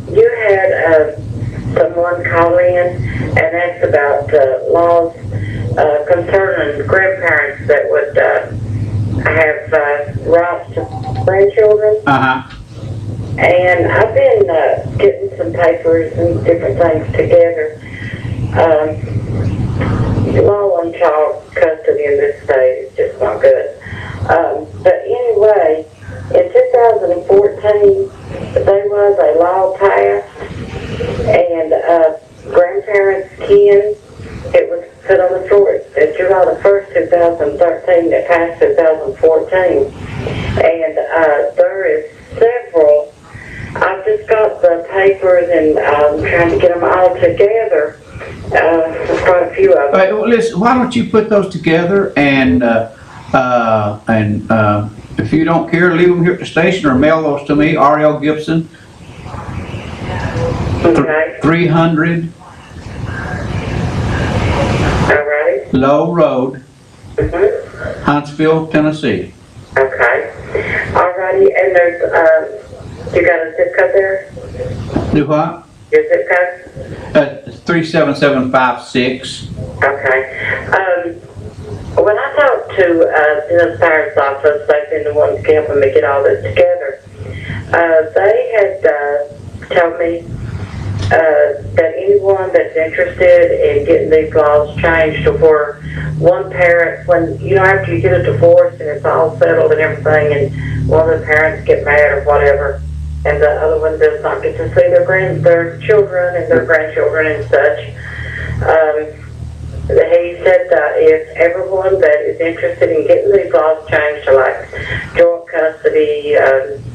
you had someone call in and ask about laws concerning grandparents that would have rights to grandchildren. Uh-huh. And I've been getting some papers and different things together. Law on child custody in this state is just not good. But anyway, in 2014, there was a law passed, and grandparents can, it was put on the floor at July the 1st, 2013, it passed 2014. And there is several, I've just got the papers and I'm trying to get them all together. Quite a few of them. Well, listen, why don't you put those together and if you don't care, leave them here at the station or mail those to me, R.L. Gibson. Okay. 300 Alright. Low Road, Huntsville, Tennessee. Okay. Alrighty, and there's, you got a zip code there? Do what? Your zip code? 37756. Okay. When I talked to the Fire's office, they've been the ones helping me get all this together. They had told me that anyone that's interested in getting these laws changed to where one parent, when, you know, after you get a divorce and it's all settled and everything, and one of the parents get mad or whatever, and the other one does not get to see their children and their grandchildren and such. He said that if everyone that is interested in getting these laws changed to like joint custody,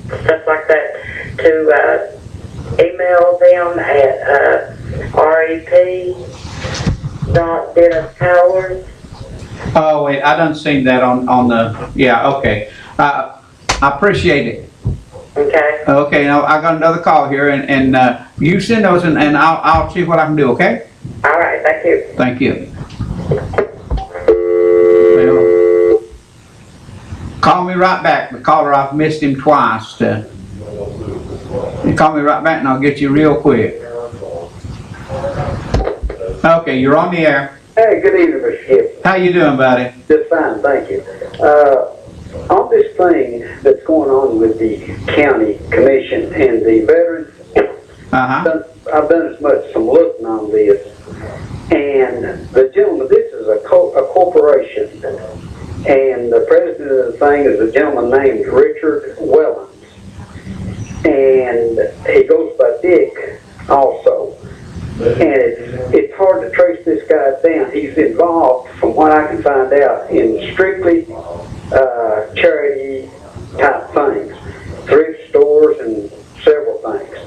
stuff like that, to email them at rep.DennisPowers. Oh wait, I done seen that on the, yeah, okay. I appreciate it. Okay. Okay, now I got another call here, and you send those, and I'll see what I can do. Okay. All right. Thank you. Thank you. Well, call me right back. The caller, I've missed him twice. You call me right back, and I'll get you real quick. Okay, you're on the air. Hey, good evening, Mr. Gibbs. How you doing, buddy? Just fine, thank you. On this thing that's going on with the county commission and the veterans, I've done as much some looking on this, and the gentleman, this is a corporation, and the president of the thing is a gentleman named Richard Wellens, and he goes by Dick also. And it's hard to trace this guy down. He's involved, from what I can find out, in strictly charity type things, thrift stores and several things.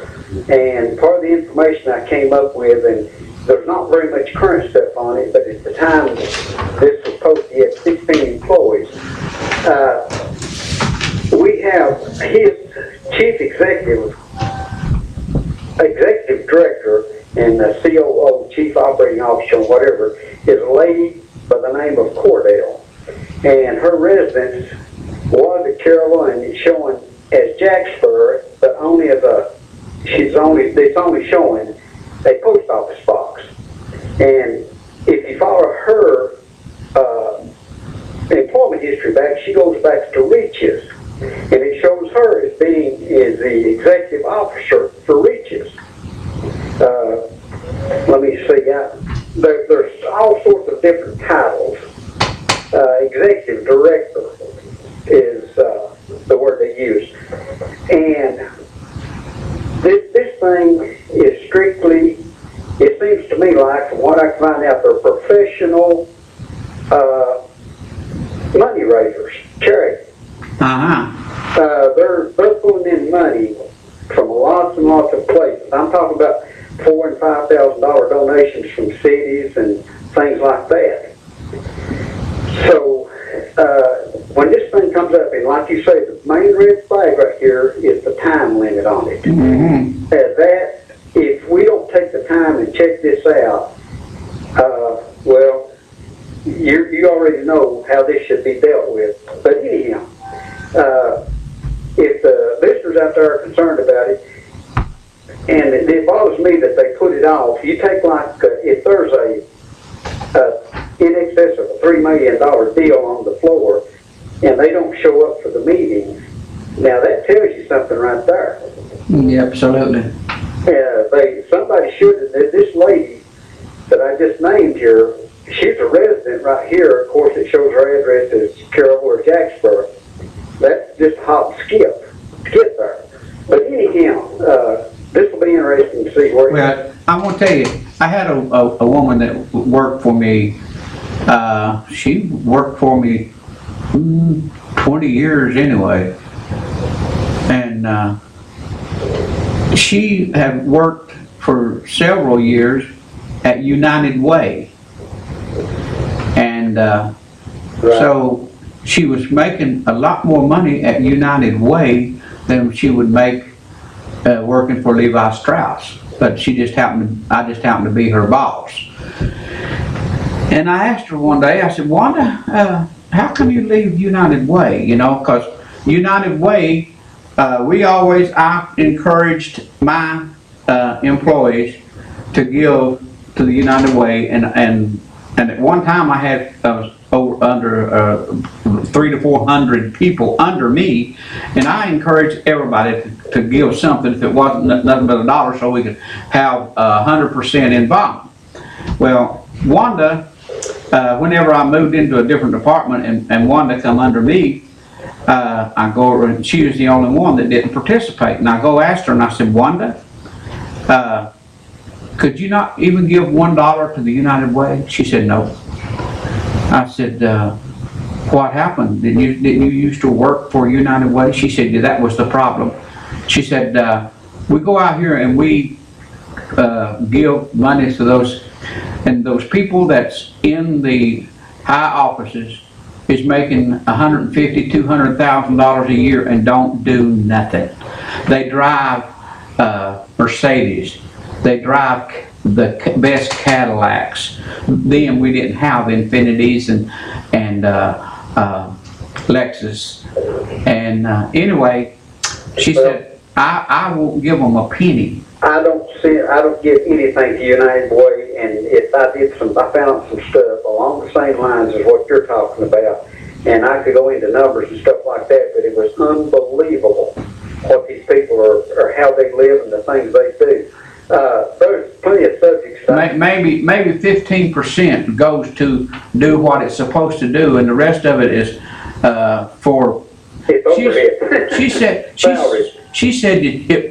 And part of the information I came up with, and there's not very much current stuff on it, but at the time this was posted, he had 16 employees. We have his chief executive director and the COO, Chief Operating Officer, whatever, is a lady by the name of Cordell. And her residence was at Carolina, showing as Jacksboro, but only as a it's only showing a post office box. And if you follow her employment history back, she goes back to Reaches, and it shows her as being the executive officer for Reaches. Let me see. There's all sorts of different titles. Executive director is the word they use, and this thing is strictly. It seems to me like, from what I can find out, they're professional money raisers, charity. They're pulling in money from lots and lots of places. I'm talking about $4,000 and $5,000 donations from cities and things like that. So when this thing comes up, and like you say, the main red flag right here is the time limit on it. That if we don't take the time and check this out, well, you already know how this should be dealt with. But anyhow, if the listeners out there are concerned about it, and it bothers me that they put it off. You take like, if there's in excess of a $3 million deal on the floor, and they don't show up for the meeting, now that tells you something right there. Yeah, absolutely. Somebody should, this lady that I just named here, she's a resident right here. Of course, it shows her address as Carroll or Jacksboro. That's just a hop and skip to get there. But anyhow, this will be interesting to see where. Well, I want to tell you, I had a woman that worked for me. She worked for me 20 years anyway, and she had worked for several years at United Way, and so she was making a lot more money at United Way than she would make working for Levi Strauss. But I just happened to be her boss. And I asked her one day, I said, Wanda, how come you leave United Way? You know, because United Way, I encouraged my employees to give to the United Way, and at one time I had under 300 to 400 people under me, and I encouraged everybody to give something if it wasn't nothing but $1, so we could have 100% involvement. Well, Wanda, whenever I moved into a different department and Wanda come under me, I go over, and she was the only one that didn't participate, and I go ask her, and I said, Wanda, could you not even give $1 to the United Way? She said no. I said, what happened? Didn't you used to work for United Way? She said, yeah, that was the problem. She said, we go out here and we give money to those people that's in the high offices is making $150,000, $200,000 a year and don't do nothing. They drive Mercedes. They drive the best Cadillacs. Then we didn't have Infinities and Lexus. And anyway, she said, I won't give them a penny. I don't give anything to United Way, and if I found some stuff along the same lines as what you're talking about, and I could go into numbers and stuff like that, but it was unbelievable what these people are how they live and the things they do. There's plenty of subjects. Maybe 15% goes to do what it's supposed to do, and the rest of it is for. She said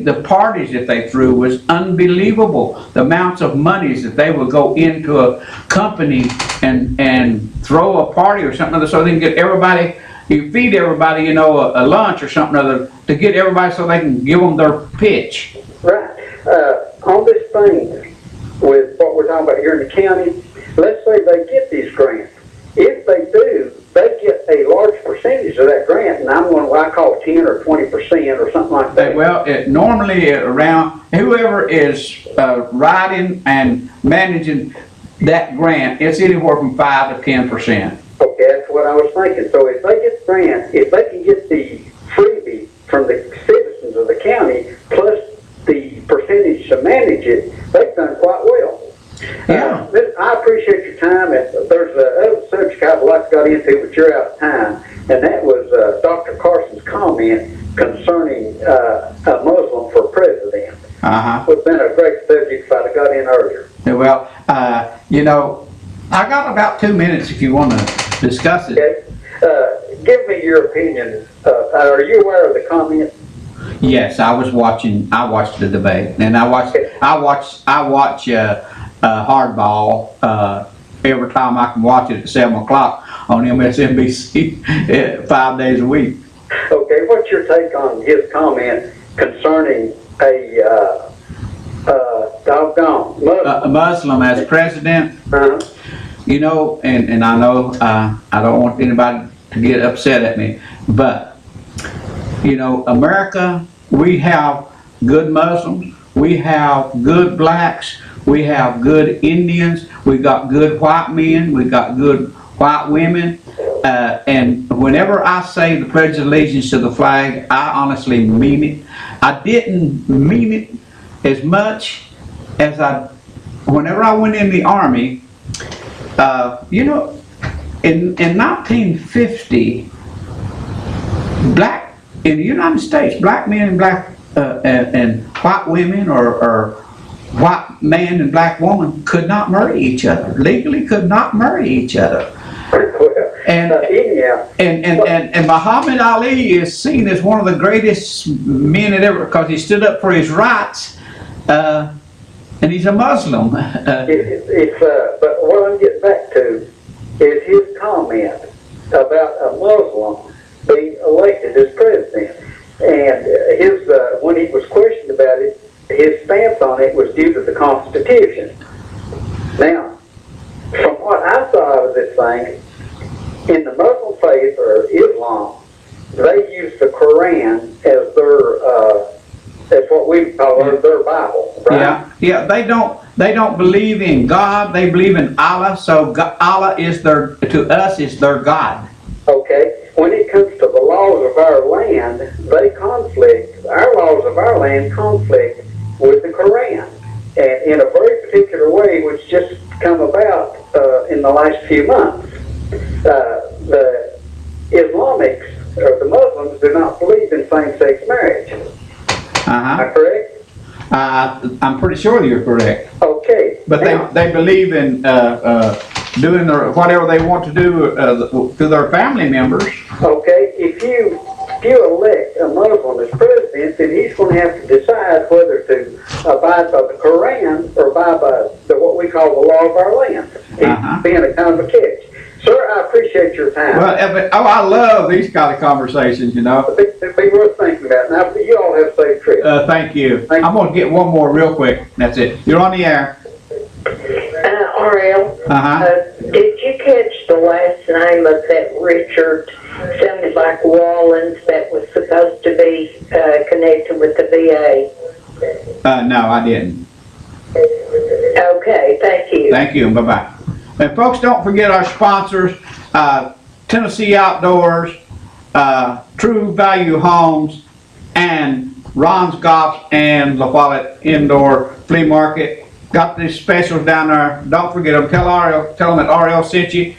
the parties that they threw was unbelievable. The amounts of monies that they would go into a company and throw a party or something other, so they can get everybody. You feed everybody, a lunch or something other to get everybody so they can give them their pitch. Right. On this thing with what we're talking about here in the county, let's say they get these grants. If they do, they get a large percentage of that grant, and I'm going to call 10 or 20% or something like that. Well, normally around whoever is writing and managing that grant, it's anywhere from 5 to 10%. Okay, that's what I was thinking. So if they get the grant, if they can get the freebie from the citizens of the county plus the percentage to manage it, they've done quite well. Yeah. I appreciate your time, and there's another subject I'd like to go into, but you're out of time, and that was Dr. Carson's comment concerning a Muslim for president. Would have been a great subject if I'd have got in earlier. Well, you know, I got about 2 minutes if you want to discuss it. Okay. Give me your opinion. Are you aware of the comment? Yes, I watched the debate, and I watch Hardball every time I can watch it at 7 o'clock on MSNBC 5 days a week. Okay, what's your take on his comment concerning a Muslim as president? You know, and I know I don't want anybody to get upset at me, but you know, America, we have good Muslims, we have good blacks, we have good Indians, we got good white men, we got good white women, and whenever I say the Pledge of Allegiance to the flag, I honestly mean it. I didn't mean it as much as whenever I went in the Army, you know, in 1950, in the United States, black men and black and white women or white man and black woman could not marry each other. Legally could not marry each other. And Muhammad Ali is seen as one of the greatest men that ever, because he stood up for his rights, and he's a Muslim. But what I'm getting back to is his comment about a Muslim being elected as president. And his when he was questioned about it, his stance on it was due to the Constitution. Now, from what I saw of this thing, in the Muslim faith or Islam, they use the Quran as their as what we call their Bible, right? Yeah. They don't believe in God. They believe in Allah. So Allah is to us is their God. Okay. When it comes to the laws of our land, they conflict. Our laws of our land conflict with the Quran, and in a very particular way, which just come about in the last few months. The Islamics or the Muslims do not believe in same-sex marriage. Am I correct? I'm pretty sure you're correct. Okay. But they believe in doing whatever they want to do to their family members. Okay. If you elect a Muslim as president, then he's going to have to decide whether to abide by the Quran or abide by what we call the law of our land. He's being a kind of a catch. Sir, I appreciate your time. Well, I love these kind of conversations, you know. It'd be worth thinking about. Now, you all have a safe trip. Thank you. I'm going to get one more real quick. That's it. You're on the air. Ariel, did you catch the last name of that Richard? Sounded like Wallens that was supposed to be connected with the VA. No, I didn't. Okay, thank you. Thank you. Bye-bye. And folks, don't forget our sponsors, Tennessee Outdoors, True Value Homes, and Ron's Golf and La Follette Indoor Flea Market. Got these specials down there. Don't forget them. Tell them that Ariel sent you.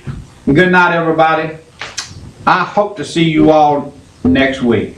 Good night, everybody. I hope to see you all next week.